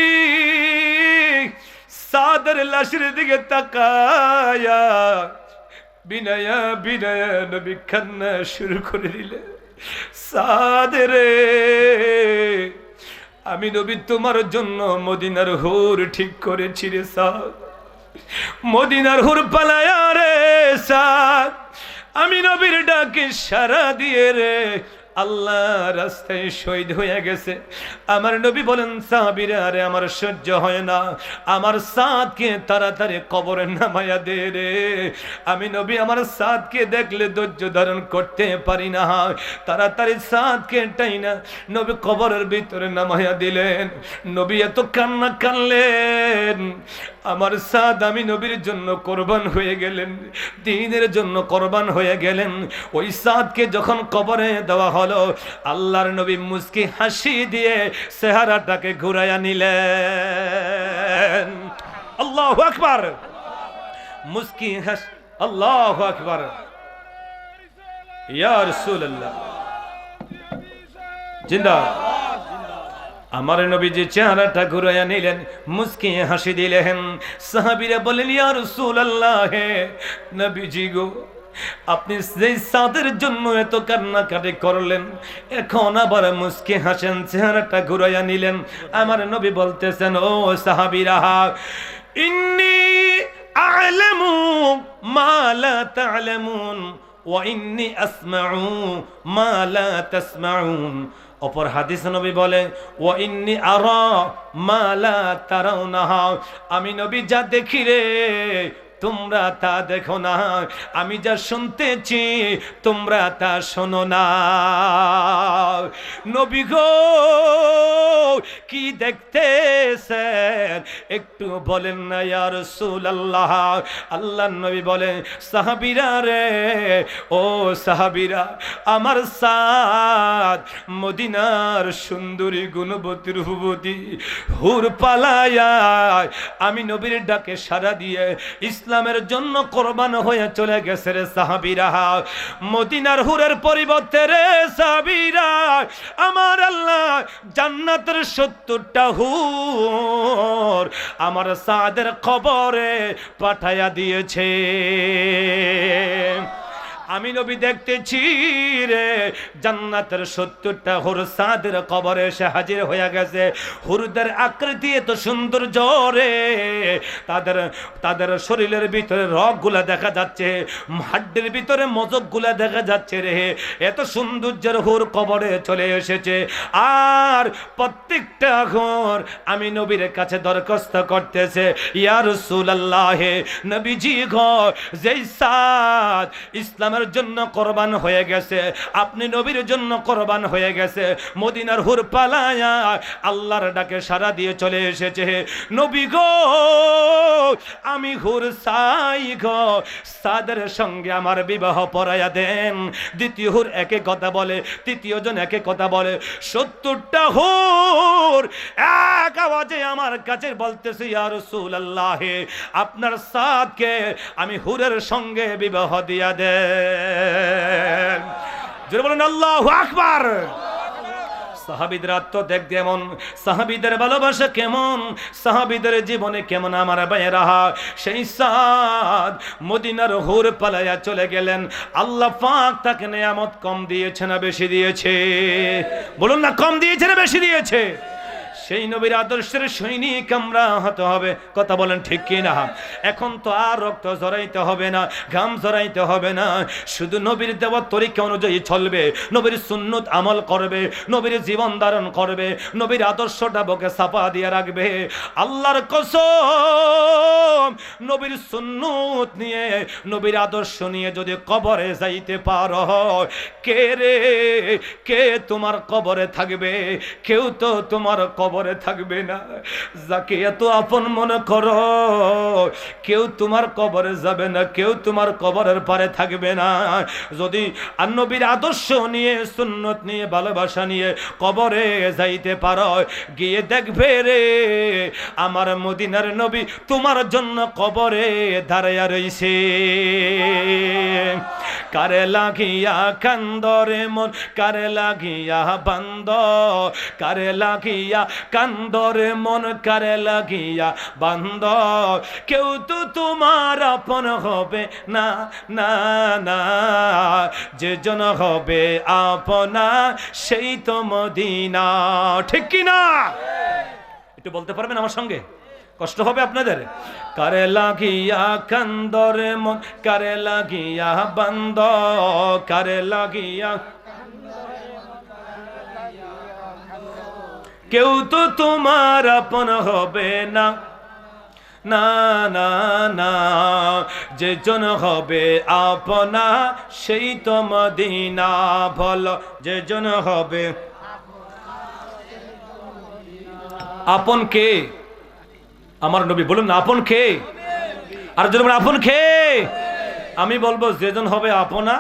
সাদের লাশের দিকে তাকায়া বিনয়া বিনয়া নবী কান্না শুরু করে দিলেন, সাদে রে, আমি নবী তোমার জন্য মদিনার হুর ঠিক করেছি রে সাদ, মদিনার হুর পালায়া রে সাদ, আমি নবীর ডাকে সাড়া দিয়ে রে আল্লাহ রাস্তায় শহীদ হয়ে গেছে। আমার নবী বলেন, সাহাবীরা রে, আমার সহ্য হয় না, আমার সাদকে তাড়াতাড়ি কবরে নামায়া দে রে। আমি নবী আমার সাদকে দেখলে ধৈর্য ধারণ করতে পারি না, তাড়াতাড়ি সাদকে টাইনা নবী কবরের ভিতরে নামায়া দিলেন। নবী এত কান্না কানলেন, আমার সাদ আমি নবীর জন্য কোরবান হয়ে গেলেন, দ্বীনের জন্য কোরবান হয়ে গেলেন। ওই সাদকে যখন কবরে দেওয়া হলো, আল্লাহর নবী মুস্কি হাসি দিয়ে চেহারাটাকে ঘুরাইয়া নিলেন। আল্লাহু আকবার, মুস্কি হাসি, আল্লাহু আকবার, ইয়া রাসূলুল্লাহ জিন্দাবাদ। আমার নবীজি চেহারাটা ঘুরাইয়া নিলেন, মুস্কি হাসি দিলেন। সাহাবীরা বলেন, ইয়া রাসূলুল্লাহ, হে নবীজি গো, আপনি যেই সাদের জন্য এত কান্নাকাটি করলেন, এখন আবার মুস্কি হাসেন, চেহারাটা ঘুরাইয়া নিলেন। আমার নবী বলতেছেন, ও সাহাবীরা, ইন্নী আ'লামু মা লা তা'লামুন ওয়া ইন্নী আসমা'ু মা লা তাসমা'ুন। অপর হাদিস নবী বলে, ওয়া ইন্নী আরা মা লা তারাউনা, আমি নবী যা দেখি রে তোমরা তা দেখো না, আমি যা শুনতেছি তোমরা তা শোনো না। নবী গো কি দেখতেছেন একটু বলেন না ইয়া রাসূলুল্লাহ। আল্লাহর নবী বলেন, সাহাবীরা রে, ও সাহাবীরা, আমার সাদ মদিনার সুন্দরী গুণবতী রূপবতী হুর পালায়া আমি নবীর ডাকে সাড়া দিয়ে ইসলামের জন্য কোরবান হয়ে চলে গেছে রে সাহাবীরা। মদিনার হুরের পরিবর্তে রে সাহাবীরা আমার আল্লাহ জান্নাতের 70টা হুর আমার সাদের কবরে পাঠায়া দিয়েছে। আমি নবী দেখতেছি রে জান্নাতের 70টা হুর সাদের কবরে এসে হাজির হয়ে গেছে। হুরদের আকৃতি এত সুন্দর জোরে, তাদের শরীরের ভিতরে রগগুলা দেখা যাচ্ছে, হাড্ডির ভিতরে মজকগুলা দেখা যাচ্ছে রে। এত সৌন্দর্যের হুর কবরে চলে এসেছে। আর প্রত্যেকটা হুর আমি নবীর কাছে দরখাস্ত করতেছে, ইয়া রাসূলুল্লাহ, নবীজি গো, যেই সাদ ইসলামের জন্য কোরবান হয়ে গেছে, আপনি নবীর জন্য কোরবান হয়ে গেছে, মদিনার হুর পালায়া আল্লাহর ডাকে সাড়া দিয়ে চলে এসেছে। নবী গো, আমি হুর চাই গো, সাদের সঙ্গে আমার বিবাহ পড়াইয়া দেন। দ্বিতীয় হুর একে কথা বলে, তৃতীয় জন একে কথা বলে। 70টা হুর এক আওয়াজে আমার কাছে বলতেছে, ইয়া রাসূলুল্লাহ, আপনার সাদকে আমি হুরের সঙ্গে বিবাহ দিয়া দেন। জোরে বলেন আল্লাহু আকবার। সাহাবীদের আত্মত্যাগ কেমন, সাহাবীদের ভালোবাসা কেমন, সাহাবীদের জীবনে কেমন আমার ভাইয়েরা। সেই সাদ মদিনার হুর পালায়া চলে গেলেন। আল্লাহ পাক তাকে নিয়ামত কম দিয়েছে না বেশি দিয়েছে? বলুন না, কম দিয়েছে না বেশি দিয়েছে? সেই নবীর আদর্শের সৈনিক আমরা হতে হবে। কথা বলেন ঠিক কি না? এখন তো আর রক্ত ঝরাইতে হবে না, ঘাম ঝরাইতে হবে না, শুধু নবীর দেওয়া তরিকা অনুযায়ী চলবে, নবীর সুন্নত আমল করবে, নবীর জীবন ধারণ করবে, নবীর আদর্শটা বুকে চাপা দিয়ে রাখবে। আল্লাহর কসম, নবীর সুন্নত নিয়ে, নবীর আদর্শ নিয়ে যদি কবরে যাইতে পারো, কে রে কে তোমার কবরে থাকবে? কেউ তো তোমার কবরে থাকবে না। যাকে এত আপন মনে করো, কেউ তোমার কবরে যাবে না, কেউ তোমার কবরের পারে থাকবে না। যদি নবীর আদর্শ নিয়ে, সুন্নত নিয়ে, ভালোবাসা নিয়ে কবরে যাইতে পারো, গিয়ে দেখবে রে আমার মদিনার নবী তোমার জন্য কবরে দাঁড়াইয়া রইছে। কারে লাগিয়া কান্দরে মন, কারে লাগিয়া বান্দ, কারে লাগিয়া কান্দরে মন, কারে লাগিয়া বান্দ। কেউ তো তোমার আপন হবে না, না না, যে জন হবে আপনা সেই তো মদিনা। ঠিক কি না? একটু বলতে পারবেন আমার সঙ্গে? কষ্ট হবে আপনাদের। কারে লাগিয়া কান্দরে মন, কারে লাগিয়া বান্দ, কারে লাগিয়া, কেউ তো তোমার আপন হবে না, না না না, যে জন হবে আপনা সেই তো মদিনা। বলো, যে জন হবে আপন কে? আমার নবী। বলুন না, আপন কে? আর যদি বলেন আপন কে? আমি বলবো যেজন হবে আপনা,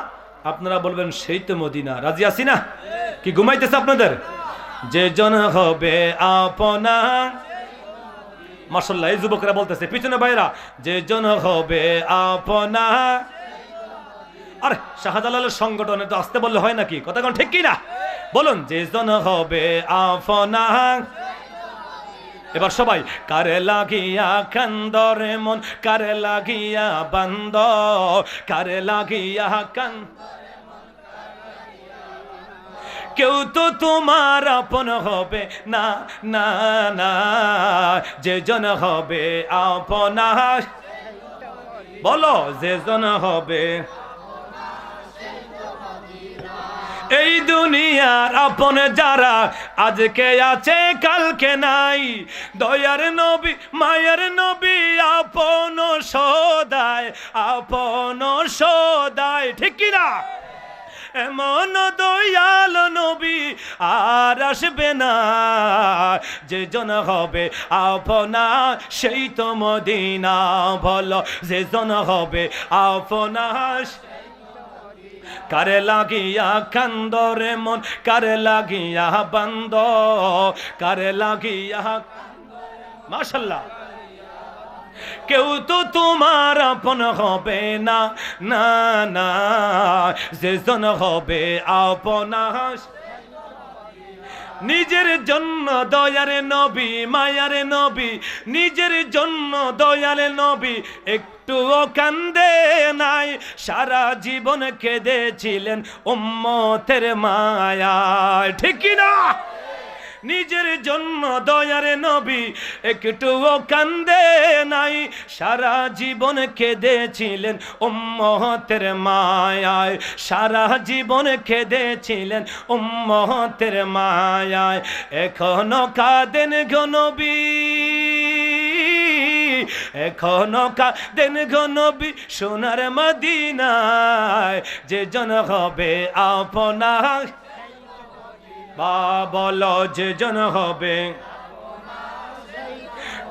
আপনারা বলবেন সেই তো মদিনা। রাজি আছি না? কি ঘুমাইতেছে আপনাদের? যেজন হবে আপনা, মাশাআল্লাহ, এই যুবকরা বলতেছে, পিছনে ভাইরা, যেজন হবে আপনা। আরে শাহজালালের সংগঠনে তো আসতে বললে হয় নাকি? কথা কোন ঠিক কি না? বলুন, যেজন হবে আপনা। এবার সবাই, কারে লাগিয়া কান্দরে মন, কারে লাগিয়া বান্দ, কারে লাগিয়া কান, কেউ তো তোমার আপন হবে না, না না, যে জন হবে আপনা। বলো, যে জন হবে। এই দুনিয়ার আপন যারা আজকে আছে কালকে নাই, দয়ার নবী মায়ের নবী আপন সদায়, আপন সদায়। ঠিক কি না? এমন দয়াল নবী আর আসবে না, যে জন হবে আপনা সেই তো মদিনা। বলো, যে জন হবে আপনা। কারে লাগিয়া কান্দরে মন, কারে লাগিয়া বান্দ, কারে লাগিয়া, মাশাআল্লাহ। কেউ তো তোমার আপন হবে না, না না, যে জন হবে আপনা। নিজের জন্য দয়ারে নবী মায়ারে নবী, নিজের জন্য দয়ালে নবী একটুও কান্দে নাই, সারা জীবন কেঁদেছিলেন উম্মতের মায়ায়। ঠিক কি না? নিজের জন্য দয়ারে নবী একটুও কান্দে নাই, সারা জীবন কেঁদেছিলেন উম্মতের মায়ায়, সারা জীবন কেঁদেছিলেন উম্মতের মায়ায়। এখনো কাঁদেন গো নবী, এখনো কাঁদেন গো নবী সোনার মদিনায়, যে জন হবে আপনা। বলো, যে জন হবে,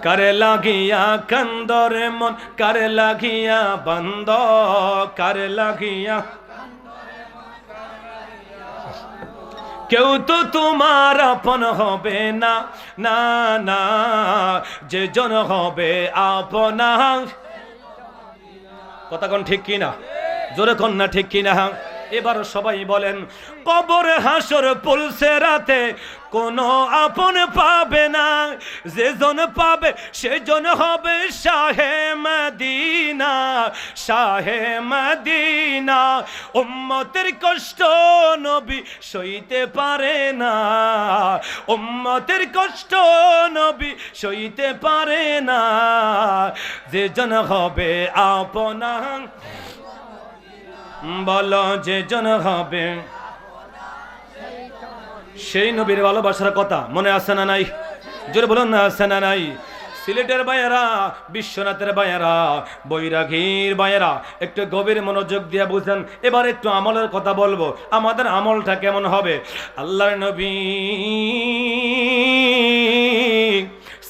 কারে লাগিয়া কান্দরে মন, কারে লাগিয়া বান্দ, কারে লাগিয়া কেউ তো তোমার আপন হবে না, না না, যে জন হবে আপনা। কথা কোন ঠিক কিনা? জোরে কোন না ঠিক কিনা? এবার সবাই বলেন, কবর হাসর পুলসে রাতে কোনো আপন পাবে না, যে জন পাবে সে জন হবে শাহে মদিনা, শাহে মদিনা। উম্মতের কষ্ট নবী সইতে পারে না, উম্মতের কষ্ট নবী সইতে পারে না, যে জন হবে আপনা। বলো যে জন হবে, সেই নবীর ভালোবাসার কথা মনে আছে না নাই? জোরে বলুন না, আছে না নাই? সিলেটের ভাইয়েরা, বিশ্বনাথের ভাইয়েরা, বৈরাগীর ভাইয়েরা, একটু গভীর মনোযোগ দিয়ে বুঝেন। এবার একটু আমলের কথা বলবো, আমাদের আমলটা কেমন হবে। আল্লাহর নবী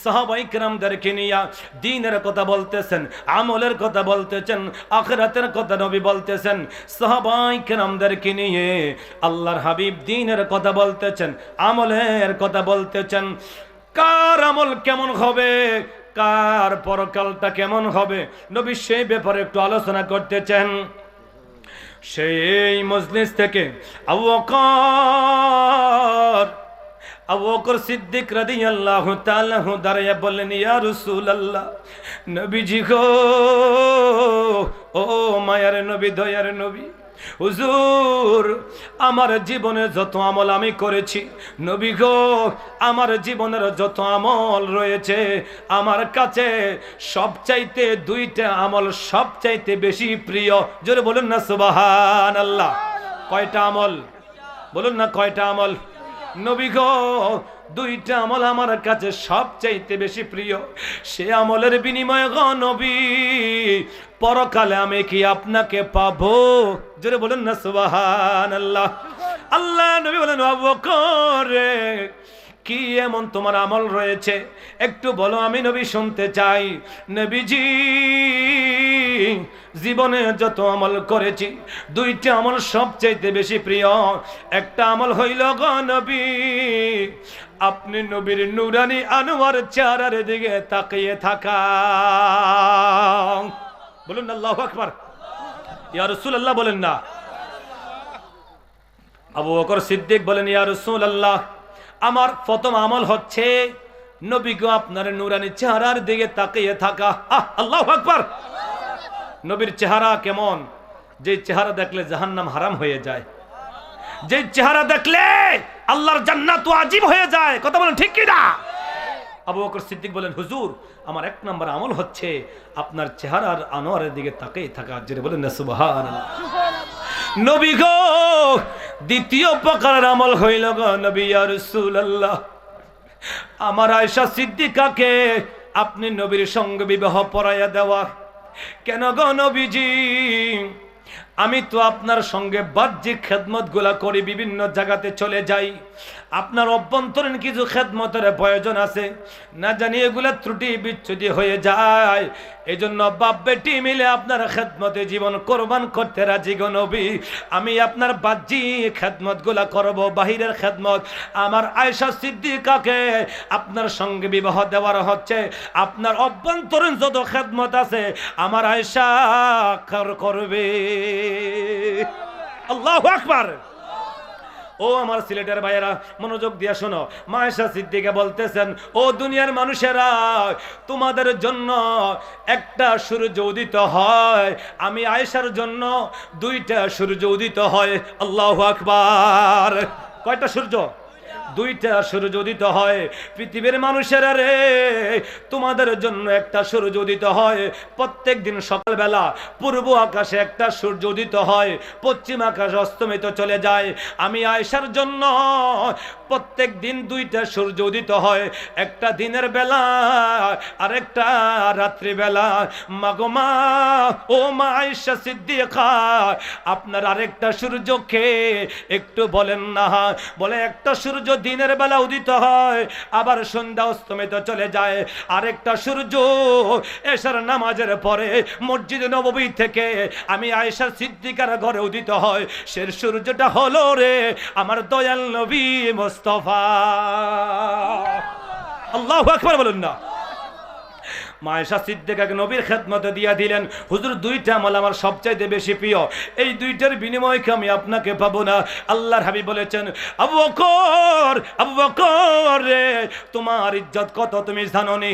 সাহাবায়ে কেরামদেরকে নিয়া দ্বীনের কথা বলতেছেন, আমলের কথা বলতেছেন, আখিরাতের কথা নবী বলতেছেন। সাহাবায়ে কেরামদেরকে নিয়ে আল্লাহর হাবিব দ্বীনের কথা বলতেছেন, আমলের কথা বলতেছেন। কার আমল কেমন হবে, কার পরকালটা কেমন হবে, নবী সেই ব্যাপারে একটু আলোচনা করতেছেন। সেই মজলিস থেকে আবু বকর সিদ্দিক রাদিয়াল্লাহু তাআলা দাঁড়িয়ে বললেন, ইয়া রাসূলুল্লাহ, নবীজি গো, ও মায়ার নবী, দয়ার নবী, হুজুর, আমার জীবনে যত আমল আমি করেছি, নবী গো, আমার জীবনের যত আমল রয়েছে, আমার কাছে সবচাইতে দুইটা আমল সবচাইতে বেশি প্রিয়। জোরে বলুন না সুবহানাল্লাহ। কয়টা আমল বলুন না, কয়টা আমল? নবী গো, দুইটা আমল আমার কাছে সবচাইতে বেশি প্রিয়। সে আমলের বিনিময়ে গো নবী, পরকালে আমি কি আপনাকে পাবো? জোরে বলুন না সুবহানাল্লাহ। আল্লাহ নবী বলেন, আবু বকর, কি এমন তোমার আমল রয়েছে একটু বলো, আমি নবী শুনতে চাই। নবীজি, জীবনে যত আমল করেছি, দুইটা আমল সবচাইতে বেশি প্রিয়। একটা আমল হইল গো নবী, আপনি নবীর নূরানি আনোয়ার চেহারার দিকে তাকিয়ে থাকা। বলুন আল্লাহু আকবার। ইয়া রাসূলুল্লাহ বলেন না। আবু বকর সিদ্দিক বলেন, ইয়া রাসূলুল্লাহ, আমার প্রথম আমল হচ্ছে নবী গো আপনার নূরানি চেহারার দিকে তাকিয়ে থাকা। আল্লাহু আকবার। নবীর চেহারা কেমন? যে চেহারা দেখলে জাহান্নাম হারাম হয়ে যায়, যে চেহারা দেখলে আল্লাহর জান্নাত ওয়াজিব হয়ে যায়। কথা বলেন ঠিক কি না? আবু বকর সিদ্দিক বলেন, হুজুর, আমার এক নম্বর আমল হচ্ছে আপনার চেহারার আনোয়ারের দিকে তাকিয়ে থাকা। যেটা বলেন না সুবহানাল্লাহ। নবী গো, দ্বিতীয় প্রকারের আমল হইল গো নবী, ইয়া রাসূলুল্লাহ, আমার আয়েশা সিদ্দিকাকে আপনি নবীর সঙ্গে বিবাহ পড়াইয়া দেওয়া। কেন গো নবীজি? আমি তো আপনার সঙ্গে বাহ্যিক খেদমত গুলা করি, বিভিন্ন জায়গাতে চলে যাই, আপনার অভ্যন্তরীণ কিছু খেদমতের প্রয়োজন আছে, না জানি এগুলা ত্রুটি বিচ্ছুতি হয়ে যায়। এই জন্য বাপ বেটি মিলে আপনার খেদমতে জীবন কোরবান করতে রাজি গো নবী। আমি আপনার বাহ্যিক খেদমত গুলা করব, বাহিরের খেদমত আমার আয়েশা সিদ্দিকাকে আপনার সঙ্গে বিবাহ দেওয়ার হচ্ছে। আপনার অভ্যন্তরীণ যত খেদমত আছে আমার আয়েশা করবে। আল্লাহু আকবার। ও আমার সিলেটের ভাইয়েরা, মনোযোগ দিয়ে শোনো। মা আয়েশা সিদ্দিকা বলতেছেন, ও দুনিয়ার মানুষেরা, তোমাদের জন্য একটা সূর্য উদিত হয়, আমি আয়েশার জন্য দুইটা সূর্য উদিত হয়। আল্লাহু আকবার। কয়টা সূর্য? দুইটা সূর্য উদিত হয়। পৃথিবীর মানুষেরা রে, তোমাদের জন্য একটা সূর্য উদিত হয় প্রত্যেক দিন সকালবেলা। পূর্ব আকাশে একটা সূর্য উদিত হয়, পশ্চিম আকাশে অস্তমিত চলে যায়। আমি আয়েশার জন্য প্রত্যেক দিন দুইটা সূর্য উদিত হয়, একটা দিনের বেলা আর একটা রাত্রি বেলা। মাগো মা, ও মা আয়েশা সিদ্দিকা, আপনার আরেকটা সূর্যকে একটু বলেন না। বলে একটা সূর্য দিনের বেলা উদিত হয়, আবার সন্ধ্যা অস্তমিত চলে যায়। আরেকটা সূর্য এশার নামাজের পরে মসজিদ নববী থেকে আমি আয়েশা সিদ্দিকার ঘরে উদিত হয়। সে সূর্যটা হলো রে আমার দয়াল নবী মুস্তাফা। আল্লাহু আকবার বলুন না। মা আয়েশা সিদ্দিকাকে নবীর খেদমতে দিয়ে দিলেন, হুজুর দুইটা আমল আমার সবচাইতে বেশি প্রিয়, এই দুইটার বিনিময়কে আমি আপনাকে পাবো না। আল্লাহর হাবিব বলেছেন, আবু বকর, আবু বকর রে, তোমার ইজ্জত কত তুমি জানো নি?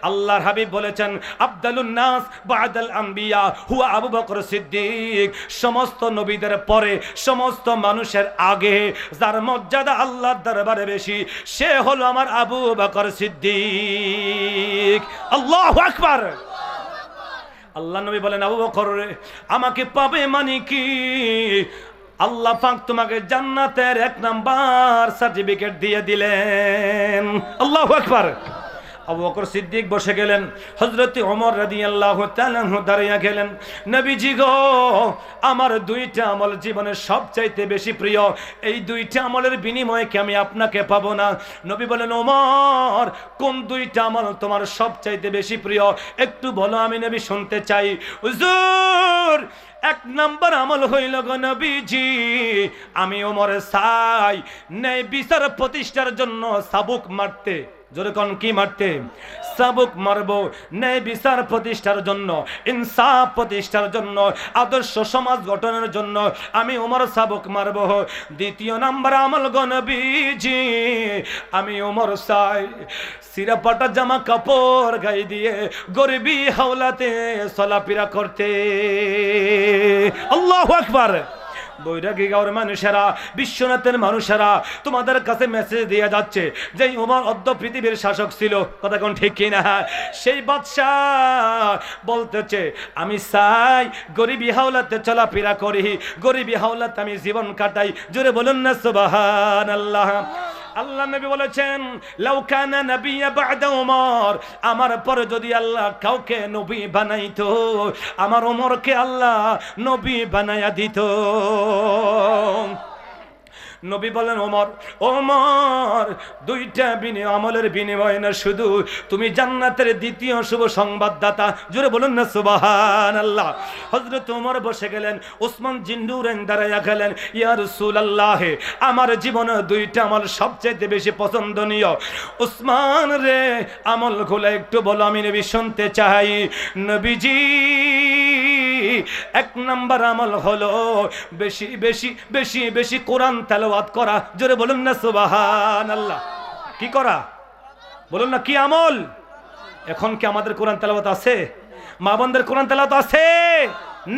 আল্লাহর হাবিব বলেছেন, আফদালুন নাস বাদাল আম্বিয়া হুয়া আবু বকর সিদ্দিক। সমস্ত নবীদের পরে, সমস্ত মানুষের আগে যার মর্যাদা আল্লাহর দরবারে বেশি, সে হলো আমার আবু বকর সিদ্দিক। আল্লাহু আকবার। আল্লাহ নবী বলেন, আবু বকর রে, আমাকে পাবে মানে কি? আল্লাহ পাক তোমাকে জান্নাতের 1 নাম্বার সার্টিফিকেট দিয়ে দিলেন। আল্লাহু আকবার। আবু বকর সিদ্দিক বসে গেলেন, হযরত ওমর রাদিয়াল্লাহু তাআলা দাঁড়িয়ে গেলেন। নবীজি গো, আমার দুইটা আমল জীবনের সবচাইতে বেশি প্রিয়, এই দুইটা আমলের বিনিময়ে কি আমি আপনাকে পাবো না? নবী বলেন, ওমর, কোন দুইটা আমল তোমার সবচাইতে বেশি প্রিয় একটু বলো, আমি নবী শুনতে চাই। হুজুর, 1 নাম্বার আমল হইল গো নবীজি, আমি ওমর চাই ন্যায় বিচার প্রতিষ্ঠার জন্য চাবুক মারতে। জোরে কোন কি মারতে? চাবুক মারবো ন্যায় বিচার প্রতিষ্ঠার জন্য, ইনসাফ প্রতিষ্ঠার জন্য, আদর্শ সমাজ গঠনের জন্য আমি ওমর চাবুক মারবো। 2 নাম্বার আমল গো নবীজি, আমি ওমর চাই সিরাপাটা জামা কাপড় গায়ে দিয়ে গরিবী হাওলাতে চলাফেরা করতে। আল্লাহু আকবার। বৈরাগী গাঁওয়ের মানুষেরা, বিশ্বনাথের মানুষেরা তোমাদের কাছে মেসেজ দিয়ে যাচ্ছে যে ওমর অদ্য পৃথিবীর শাসক ছিল, কথা কোন ঠিক কিনা? সেই বাদশাহ বলতেছে, আমি চাই গরিবী হাওলাতে চলাফেরা করি, গরিবী হাওলাতে আমি জীবন কাটাই। জোরে বলুন না সুবহানাল্লাহ। আল্লাহ নবী বলেছেন, লাউ কানা নাবিয়্যা বা'দা ওমর, আমার পরে যদি আল্লাহ কাউকে নবী বানাইতো, আমার ওমরকে আল্লাহ নবী বানায়া দিত। নবী বলেন, ওমর, ওমর, দুইটা আমলের বিনিময় না, শুধু তুমি জান্নাতের 2য় শুভ সংবাদদাতা। জোরে বলুন না সুবহানাল্লাহ। হযরত ওমর বসে গেলেন, ওসমান জিন্নুরাইন দাঁড়াইয়া গেলেন, ইয়া রাসূলুল্লাহ, আমার জীবনে 2টা আমল সবচেয়ে বেশি পছন্দনীয়। ওসমান রে, আমলগুলো একটু বলো, আমি নবী শুনতে চাই। নবীজি, 1 নাম্বার আমল হলো বেশি বেশি বেশি বেশি কোরআন তেলাওয়াত করা। জোরে বলুন না সুবহানাল্লাহ। কি করা? বলুন না কি আমল? এখন কি আমাদের কোরআন তেলাওয়াত আছে? মা বোনদের কোরআন তেলাওয়াত আছে?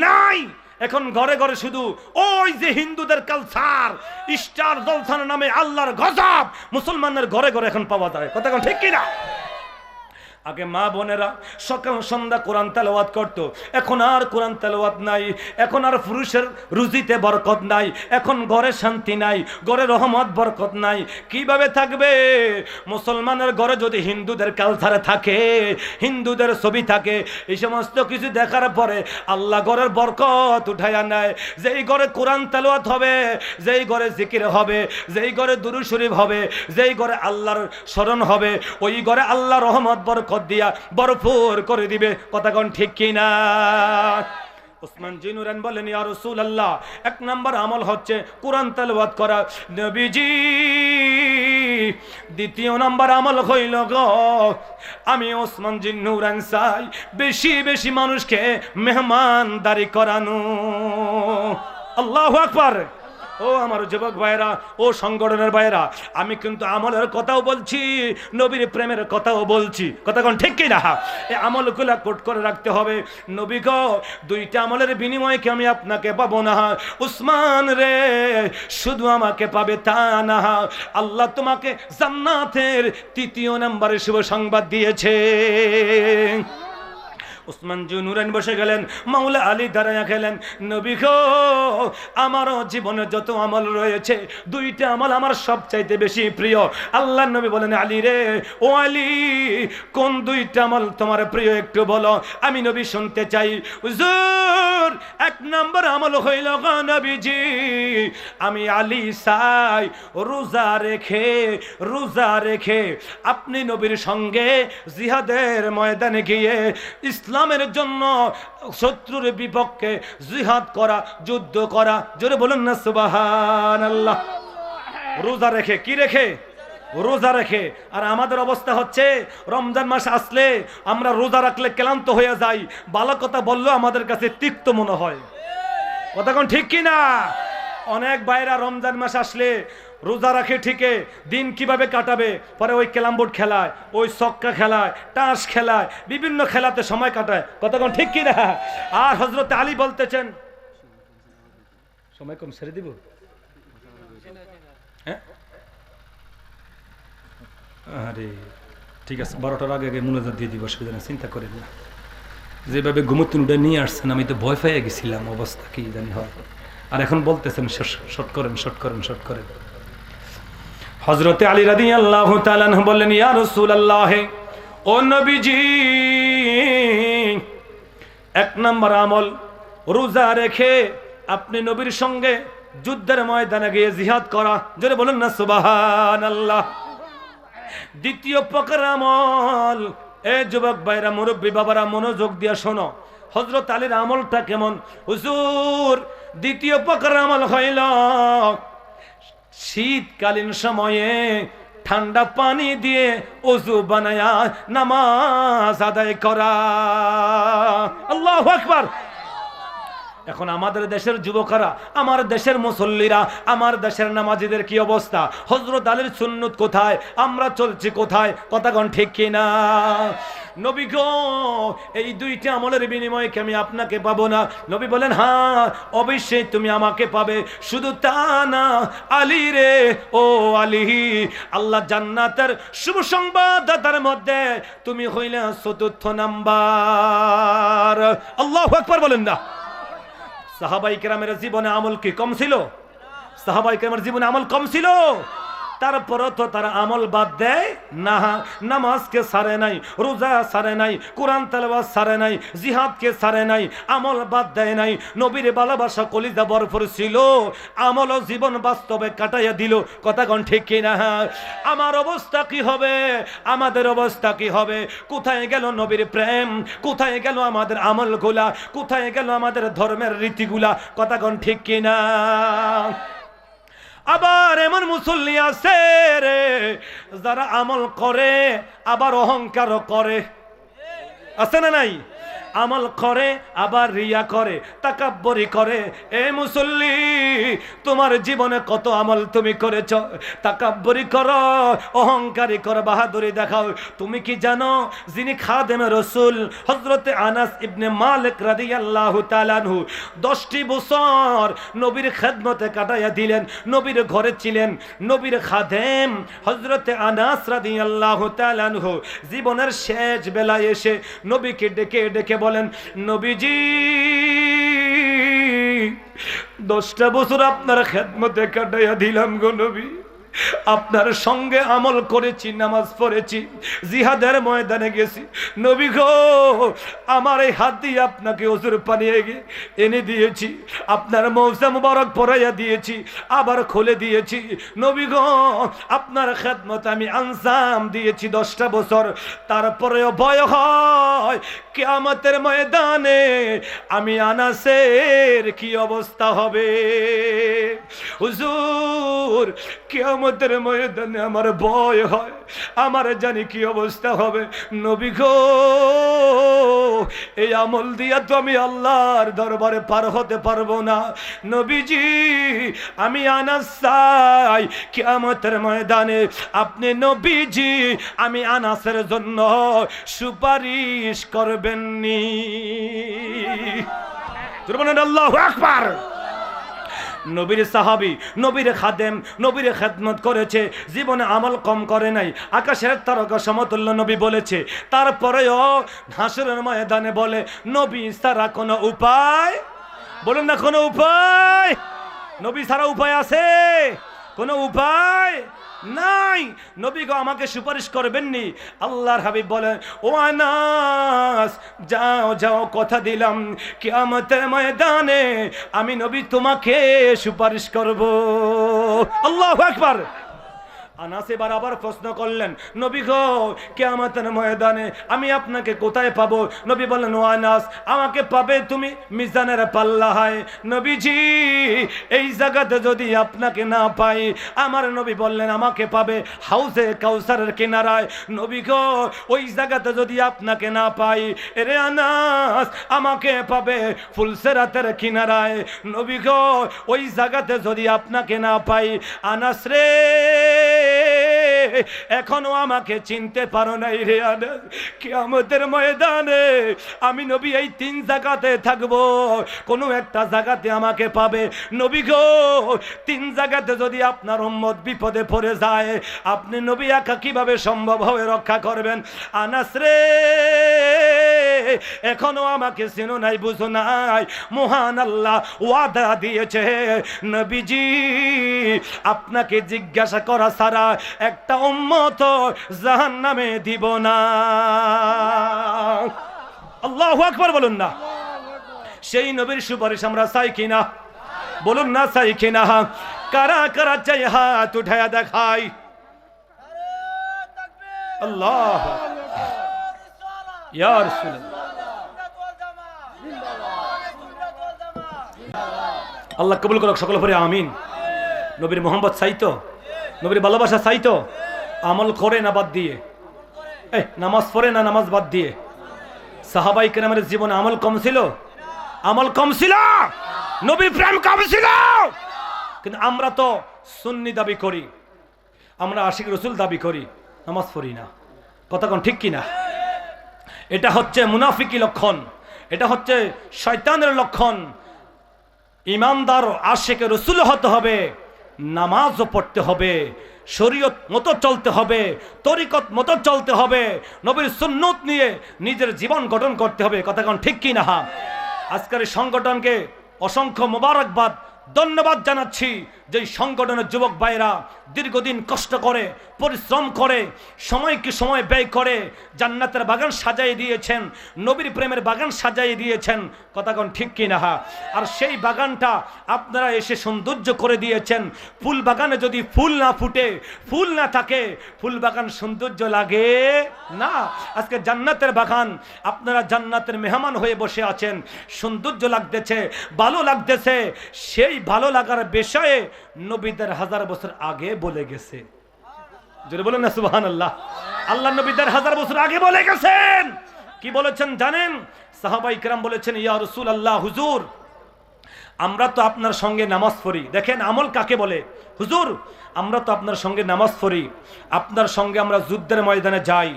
নাই। এখন ঘরে ঘরে শুধু ওই যে হিন্দুদের কালচার, স্টার জলসার নামে আল্লাহর গজব মুসলমানের ঘরে ঘরে এখন পাওয়া যায়, কথা কোন ঠিক কিনা? আগে মা বোনেরা সকাল সন্ধ্যা কোরআন তেলাওয়াত করতো, এখন আর কোরআন তেলাওয়াত নাই। এখন আর পুরুষের রুজিতে বরকত নাই, এখন ঘরে শান্তি নাই, ঘরে রহমত বরকত নাই। কিভাবে থাকবে? মুসলমানের ঘরে যদি হিন্দুদের কালচারে থাকে, হিন্দুদের ছবি থাকে, এই সমস্ত কিছু দেখার পরে আল্লাহ ঘরের বরকত উঠাইয়া নেয়। যেই ঘরে কোরআন তেলাওয়াত হবে, যেই ঘরে জিকির হবে, যেই ঘরে দুরূদ শরীফ হবে, যেই ঘরে আল্লাহর স্মরণ হবে, ওই ঘরে আল্লাহ রহমত বরকত দিয়া ভরপুর করে দিবে, কথা কোন ঠিক কিনা? ওসমান জিন্নুরাইন বলেন, ইয়া রাসূলুল্লাহ, 1 নাম্বার আমল হচ্ছে কোরআন তেলাওয়াত করা। নবীজি, 2য় নাম্বার আমল হইল গো, আমি ওসমান জিন্নুরাইন চাই বেশি বেশি মানুষকে মেহমানদারি করানো। আল্লাহু আকবার। ও আমার যুবক ভাইরা, ও সংগঠনের ভাইরা, আমি কিন্তু আমলের কথাও বলছি, নবীর প্রেমের কথাও বলছি, কথা কোন ঠিক কিনা? এই আমলগুলা কোট করে রাখতে হবে। নবী গো, 2টা আমলের বিনিময়ে কি আমি আপনাকে পাবো না? উসমান রে, শুধু আমাকে পাবে তা না, আল্লাহ তোমাকে জান্নাতের 3য় নম্বরে শুভ সংবাদ দিয়েছে। উসমান জুনুরাইন বসে গেলেন, মাওলা আলী দাঁড়ায়া গেলেন, নবী গো আমারও জীবনে যত আমল রয়েছে দুইটা আমল আমার সবচাইতে বেশি প্রিয়। আল্লাহর নবী বলেন, আলী রে, ও আলী কোন দুইটা আমল তোমার প্রিয় একটু বলো, আমি নবী শুনতে চাই। হুজুর এক নম্বর আমল হইল গো নবীজি, আমি আলী চাই রোজা রেখে আপনি নবীর সঙ্গে জিহাদের ময়দানে গিয়ে ইসলামের জন্য শত্রুর বিপক্ষে জিহাদ করা, যুদ্ধ করা। জোরে বলুন না সুবহানাল্লাহ। রোজা রেখে, কি রেখে? রোজা রেখে। আর আমাদের অবস্থা হচ্ছে রমজান মাস আসলে আমরা রোজা রাখলে ক্লান্ত হয়ে যাই, ভালো কথা বললেও আমাদের কাছে তিক্ত মনে হয়। কথা কোন ঠিক কি না? অনেক ভাইরা রমজান মাস আসলে রোজা রাখে ঠিকই, দিন কিভাবে কাটাবে, পরে ওই ক্যারাম বোর্ড খেলায়, ওই ছক্কা খেলায়, টাস খেলায়, বিভিন্ন খেলাতে সময় কাটায়। কতক্ষণ ঠিক কি না? আর হযরত আলী বলতেছেন, সময় কম, ছেড়ে দিব? হ্যাঁ, আরে ঠিক আছে, 12টার আগে আগে মুনাজাত দিয়ে দিব, অসুবিধা না, চিন্তা করেন না। যেভাবে ঘুমতুন উঠে নিয়ে আসছেন আমি তো ভয় পেয়ে গেছিলাম, অবস্থা কি জানি হয়। আর এখন বলতেছেন শর্ট করেন। হযরতে আলী রাদিয়াল্লাহু তাআলা আনহু বললেন, ইয়া রাসূলুল্লাহ, ও নবীজি এক নম্বর আমল রোজা রেখে আপনি নবীর সঙ্গে যুদ্ধের ময়দানে গিয়ে জিহাদ করা। জোরে বলুন না সুবহানাল্লাহ। দ্বিতীয় প্রকার আমল, এ যুবক ভাইরা, মুরব্বী বাবারা মনোযোগ দিয়া শোনো, হযরত আলীর আমলটা কেমন। হুজুর দ্বিতীয় প্রকার আমল হইল শীতকালীন সময়ে ঠান্ডা পানি দিয়ে ওযু বানায়া নামাজ আদায় করা। আল্লাহু আকবার। এখন আমাদের দেশের যুবকরা, আমার দেশের মুসল্লিরা, আমার দেশের নামাজিদের কি অবস্থা? হযরত আলীর সুন্নত কোথায়, আমরা চলছি কোথায়? কথা কোন ঠিক কিনা? নবী গো এই দুইটা আমলের বিনিময়ে কি আমি আপনাকে পাবো না? নবী বলেন, হ্যাঁ অবশ্যই তুমি আমাকে পাবে। শুধু তা না আলী রে, ও আলী, আল্লাহ জান্নাতের শুভ সংবাদদাতার মধ্যে তুমি হইলে ৪র্থ নাম্বার। আল্লাহু আকবার বলেন না। সাহাবাই কেরামের জীবনে আমল কি কম ছিল? সাহাবাই কেরামের জীবনে আমল কম ছিল? তারপরও তো তারা আমল বাদ দেয় না। নামাজকে ছাড়ে নাই, রোজা ছাড়ে নাই, কোরআন তেলাওয়াত ছাড়ে নাই, জিহাদকে ছাড়ে নাই, আমল বাদ দেয় নাই। নবীর ভালোবাসা কলিজা ভরপুর ছিল, আমল ও জীবন বাস্তবে কাটাইয়া দিল। কথা কোন ঠিক কিনা? আমার অবস্থা কি হবে? আমাদের অবস্থা কি হবে? কোথায় গেল নবীর প্রেম? কোথায় গেল আমাদের আমলগুলা? কোথায় গেল আমাদের ধর্মের রীতিগুলা? কথা কোন ঠিক কিনা? আবার এমন মুসল্লি আছে রে যারা আমল করে আবার অহংকারও করে, আছে না নাই? আমল করে আবার রিয়া করে, তাকাব্বুরি করে। এ মুসল্লি, তোমার জীবনে কত আমল তুমি করেছ? তাকাব্বুরি করো, অহংকারী করো, বাহাদুরি দেখাও। তুমি কি জানো যিনি খাদেমে রাসূল হযরতে আনাস ইবনে মালিক রাদিয়াল্লাহু তাআলা আনহু 10টি বছর নবীর খেদমতে কাটাইয়া দিলেন, নবীর ঘরে ছিলেন, নবীর খাদেম হযরতে আনাস রাদিয়াল্লাহু তাআলা আনহু জীবনের শেষ বেলায় এসে নবীকে ডেকে ডেকে বলেন, নবীজি 10টা বছর আপনার খেদমতে কাটাইয়া দিলাম গো নবী, আপনার সঙ্গে আমল করেছি, নামাজ পড়েছি, জিহাদের ময়দানে গেছি। নবী গো আমার এই হাত দিয়ে আপনাকে ওযুর পানি এনে দিয়েছি, আপনার মৌজা মুবারক পরাইয়া দিয়েছি, আবার খুলে দিয়েছি। নবী গো আপনার খেদমত আমি আনজাম দিয়েছি 10টা বছর। তারপরেও ভয় হয় কিয়ামতের ময়দানে আমি আনাসের কি অবস্থা হবে। হুজুর কিয়ামতের ময়দানে আমার ভয় হয়, আমার জানি কি অবস্থা হবে। নবী গো এই আমল দিয়া তো আমি আল্লাহর দরবারে পার হতে পারবো না। নবীজি আমি আনাস চাই কিয়ামতের ময়দানে আপনি নবীজি আমি আনাসের জন্য সুপারিশ করবেননি। আল্লাহু আকবার। নবীর সাহাবী, নবীর খাদেম, নবীর খেদমত করেছে, জীবনে আমল কম করে নাই। আকাশের তারকা সমতুল্য নবী বলেছে, তারপরেও হাসরের ময়দানে বলে নবী ছাড়া কোনো উপায়, বলুন না কোনো উপায়, নবী ছাড়া উপায় আছে? কোনো উপায় নাই। নবী গো আমাকে সুপারিশ করবেননি? আল্লাহর হাবিব বলেন, ও আনাস যাও যাও, কথা দিলাম কিয়ামতের ময়দানে আমি নবী তোমাকে সুপারিশ করব। আল্লাহু আকবার। আনাস এবার আবার প্রশ্ন করলেন, নবী গো কিয়ামতের ময়দানে আমি আপনাকে কোথায় পাবো? নবী বললেন, ও আনাস আমাকে পাবে তুমি মিজানের পাল্লায়। নবীজি এই জায়গাতে যদি আপনাকে না পাই, আমার নবী বললেন আমাকে পাবে হাউজে কাউসারের কিনারায়। নবী গো ওই জায়গাতে যদি আপনাকে না পাই, এরে আনাস আমাকে পাবে ফুলসেরাতের কিনারায়। নবী গো ওই জায়গাতে যদি আপনাকে না পাই, আনাস রে এখনো আমাকে চিনতে পারো নাই রে আনাস। কিয়ামতের ময়দানে আমি নবী এই তিন জায়গাতে থাকবো, কোনো একটা জায়গাতে আমাকে পাবে। নবী গো তিন জায়গাতে যদি আপনার উম্মত বিপদে পড়ে যায়, আপনি নবী একা কিভাবে সম্ভব হবে রক্ষা করবেন? আনাস রে এখনো আমাকে চেনো নাই, বুঝো নাই, মহান আল্লাহ ওয়াদা দিয়েছে নবীজি আপনাকে জিজ্ঞাসা করা ছাড়া একটা উম্মত জাহান্নামে দিব না। আল্লাহু আকবার বলুন না। সেই নবীর সুপারিশ আমরা চাই কিনা? বলুন না চাই কিনা? কারা কারা চাই হাত উঠায়া দেখাই। আল্লাহ ইয়া রাসূলুল্লাহ। আল্লাহ কবুল করুক সকল পরে আমিন। নবীর মোহাম্মদ চাইতো, নবীর ভালোবাসা চাইতো, আমল করে না বাদ দিয়ে, নামাজ পড়ে না নামাজ বাদ দিয়ে। সাহাবাই কেরামের জীবনে আমল কম ছিল? আমল কম ছিল, নবীর প্রেম কম ছিল। কিন্তু আমরা তো সুন্নি দাবি করি, আমরা আশিক রসুল দাবি করি, নামাজ পড়ি না। কথা কোন ঠিক কিনা? এটা হচ্ছে মুনাফিকি লক্ষণ, এটা হচ্ছে শয়তানের লক্ষণ। ইমানদার আশিক রসুল হতে হবে, নামাজও পড়তে হবে, শরীয়ত মতো চলতে হবে, তরিকত মতো চলতে হবে, নবীর সুন্নত নিয়ে নিজের জীবন গঠন করতে হবে। কথা কোন ঠিক কি না? আজকের এই সংগঠনকে অসংখ্য মোবারকবাদ, ধন্যবাদ জানাচ্ছি। যে সংগঠনের যুবক ভাইরা দীর্ঘদিন কষ্ট করে, পরিশ্রম করে, সময়কে সময় ব্যয় করে জান্নাতের বাগান সাজাই দিয়েছেন, নবীর প্রেমের বাগান সাজাই দিয়েছেন। কথা কোন ঠিক কি না? আর সেই বাগানটা আপনারা এসে সৌন্দর্য করে দিয়েছেন। ফুল বাগানে যদি ফুল না ফুটে, ফুল না থাকে, ফুল বাগান সৌন্দর্য লাগে না। আজকে জান্নাতের বাগান, আপনারা জান্নাতের মেহমান হয়ে বসে আছেন, সৌন্দর্য লাগতেছে, ভালো লাগতেছে। সেই ভালো লাগার বিষয়ে নবীদের 1000 বছর আগে বলে গেছে। জোরে বলেন না সুবহানাল্লাহ। আল্লাহ নবীদের 1000 বছর আগে বলে গেছেন। কি বলেছেন জানেন? সাহাবাই কেরাম বলেছেন, ইয়া রাসূলুল্লাহ, হুজুর আমরা তো আপনার সঙ্গে নামাজ পড়ি। দেখেন আমল কাকে বলে। হুজুর আমরা তো আপনার সঙ্গে নামাজ পড়ি, আপনার সঙ্গে আমরা যুদ্ধের ময়দানে যাই,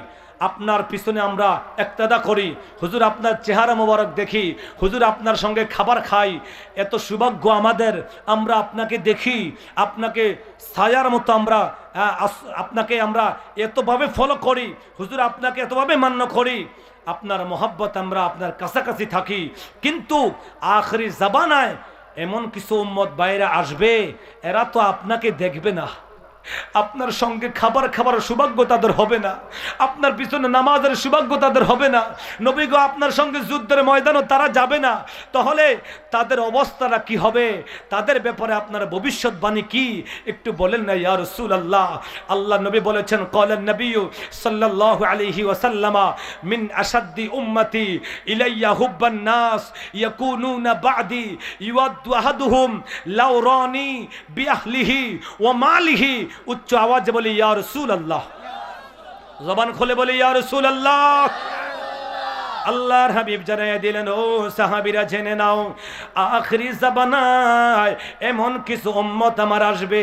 আপনার পিছনে আমরা ইক্তেদা করি, হুজুর আপনার চেহারা মোবারক দেখি, হুজুর আপনার সঙ্গে খাবার খাই। এত সৌভাগ্য আমাদের, আমরা আপনাকে দেখি, আপনাকে ছায়ার মতো আমরা আপনাকে আমরা এতভাবে ফলো করি, হুজুর আপনাকে এতভাবে মান্য করি, আপনার মহব্বত আমরা আপনার কাছাকাছি থাকি। কিন্তু আখরি জামানায় এমন কিছু উম্মত বাইরে আসবে, এরা তো আপনাকে দেখবে না, আপনার সঙ্গে খাবার সৌভাগ্য তাদের হবে না, আপনার পিছনে নামাজের সৌভাগ্য তাদের হবে না। নবী গো আপনার সঙ্গে যুদ্ধের ময়দানও তারা যাবে না। তাহলে তাদের অবস্থাটা কি হবে? তাদের ব্যাপারে আপনার ভবিষ্যৎবাণী কি একটু বলেন না ইয়া রাসূলুল্লাহ। আল্লাহ নবী বলেছেন, ক্বালান নবী সাল্লাল্লাহু আলাইহি ওয়াসাল্লাম, মিন আশাদ্দি উম্মতি ইলাইয়া হুব্বান নাস ইয়াকুনুনা বাদি ইওয়াদু আহাদুহুম লাউ রানি বিআহলিহি ওয়া মালিহি। উচ্চ আওয়াজে বলি ইয়া রাসূলুল্লাহ, জবান খুলে বলি ইয়া রাসূলুল্লাহ। আল্লাহর হাবিব জানাইয়া দিলেন, ও সাহাবীরা জেনে নাও, আখিরি জামানায় এমন কিছু উম্মত আমার আসবে,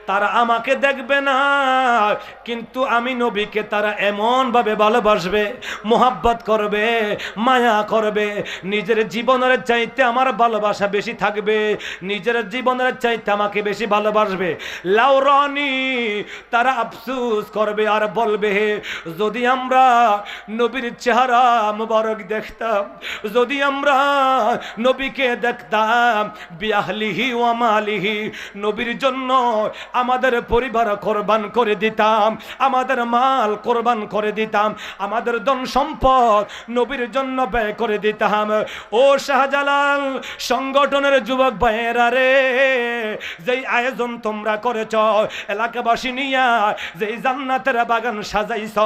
তারা আমাকে দেখবে না, কিন্তু আমি নবীকে তারা এমন ভাবে ভালোবাসবে, মোহাব্বত করবে, মায়া করবে, নিজের জীবনের চাইতে আমার ভালোবাসা বেশি থাকবে, নিজের জীবনের চাইতে আমাকে বেশি ভালোবাসবে। লাউরানি, তারা আফসোস করবে আর বলবে, যদি আমরা নবীর চেহারা মুবারক দেখতাম, যদি আমরা নবীকে দেখতাম, বিআহলিহি ওয়া মালিহি, নবীর জন্য আমাদের পরিবার কোরবান করে দিতাম, আমাদের মাল কোরবান করে দিতাম, আমাদের ধন সম্পদ নবীর জন্য ব্যয় করে দিতাম। ও শাহজালাল সংগঠনের যুবক ভাইয়েরা রে, যেই আয়োজন তোমরা করেছ, এলাকাবাসী নিয়া যেই জান্নাতের বাগান সাজাইছ,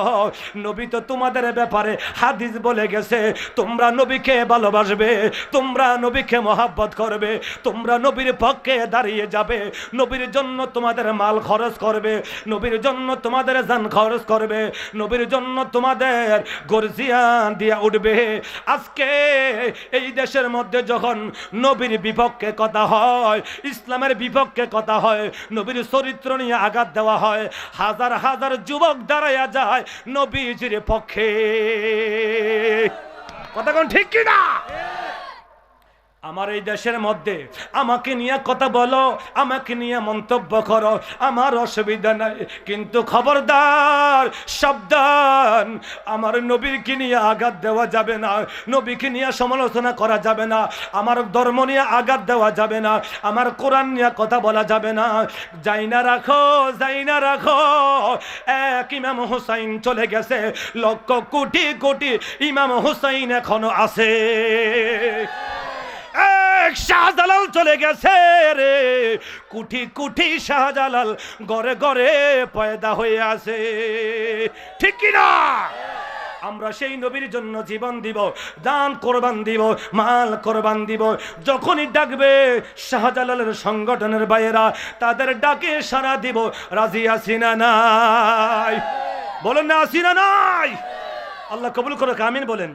নবী তো তোমাদের ব্যাপারে হাদিস বলে গেছে, তোমরা নবীকে ভালোবাসবে, তোমরা নবীকে মহাব্বত করবে, তোমরা নবীর পক্ষে দাঁড়িয়ে যাবে, নবীর জন্য তোমাদের মাল খরচ করবে, নবীর জন্য তোমাদের জান খরচ করবে, নবীর জন্য তোমাদের গর্জিয়ান দিয়া উঠবে। আজকে এই দেশের মধ্যে যখন নবীর বিপক্ষে কথা হয়, ইসলামের বিপক্ষে কথা হয়, নবীর চরিত্র নিয়ে আঘাত দেওয়া হয়, হাজার হাজার যুবক দাঁড়াইয়া যায় নবীজির পক্ষে। কথা কোন ঠিক কি না? আমার এই দেশের মধ্যে আমাকে নিয়ে কথা বলো, আমাকে নিয়ে মন্তব্য করো, আমার অসুবিধা নাই, কিন্তু খবরদার, সাবধান, আমার নবীকে নিয়ে আঘাত দেওয়া যাবে না, নবীকে নিয়ে সমালোচনা করা যাবে না, আমার ধর্ম নিয়ে আঘাত দেওয়া যাবে না, আমার কোরআন নিয়ে কথা বলা যাবে না। যাই না রাখো, যাই না রাখো, এক ইমাম হুসাইন চলে গেছে, লক্ষ কোটি কোটি ইমাম হুসাইন এখনো আছে। এক শাহজালাল চলে গেছে রে, কোটি কোটি শাহজালাল ঘরে ঘরে পয়দা হয়ে আছে, ঠিক কি না? আমরা সেই নবীর জন্য জীবন দিব, দান কোরবান দিব, মাল কোরবান দিব। যখনই ডাকবে শাহজালালের সংগঠনের ভাইয়েরা, তাদের ডাকে সাড়া দিব। রাজি আছি না নাই? বলেন না আছি না নাই? আল্লাহ কবুল করুক, আমিন বলেন।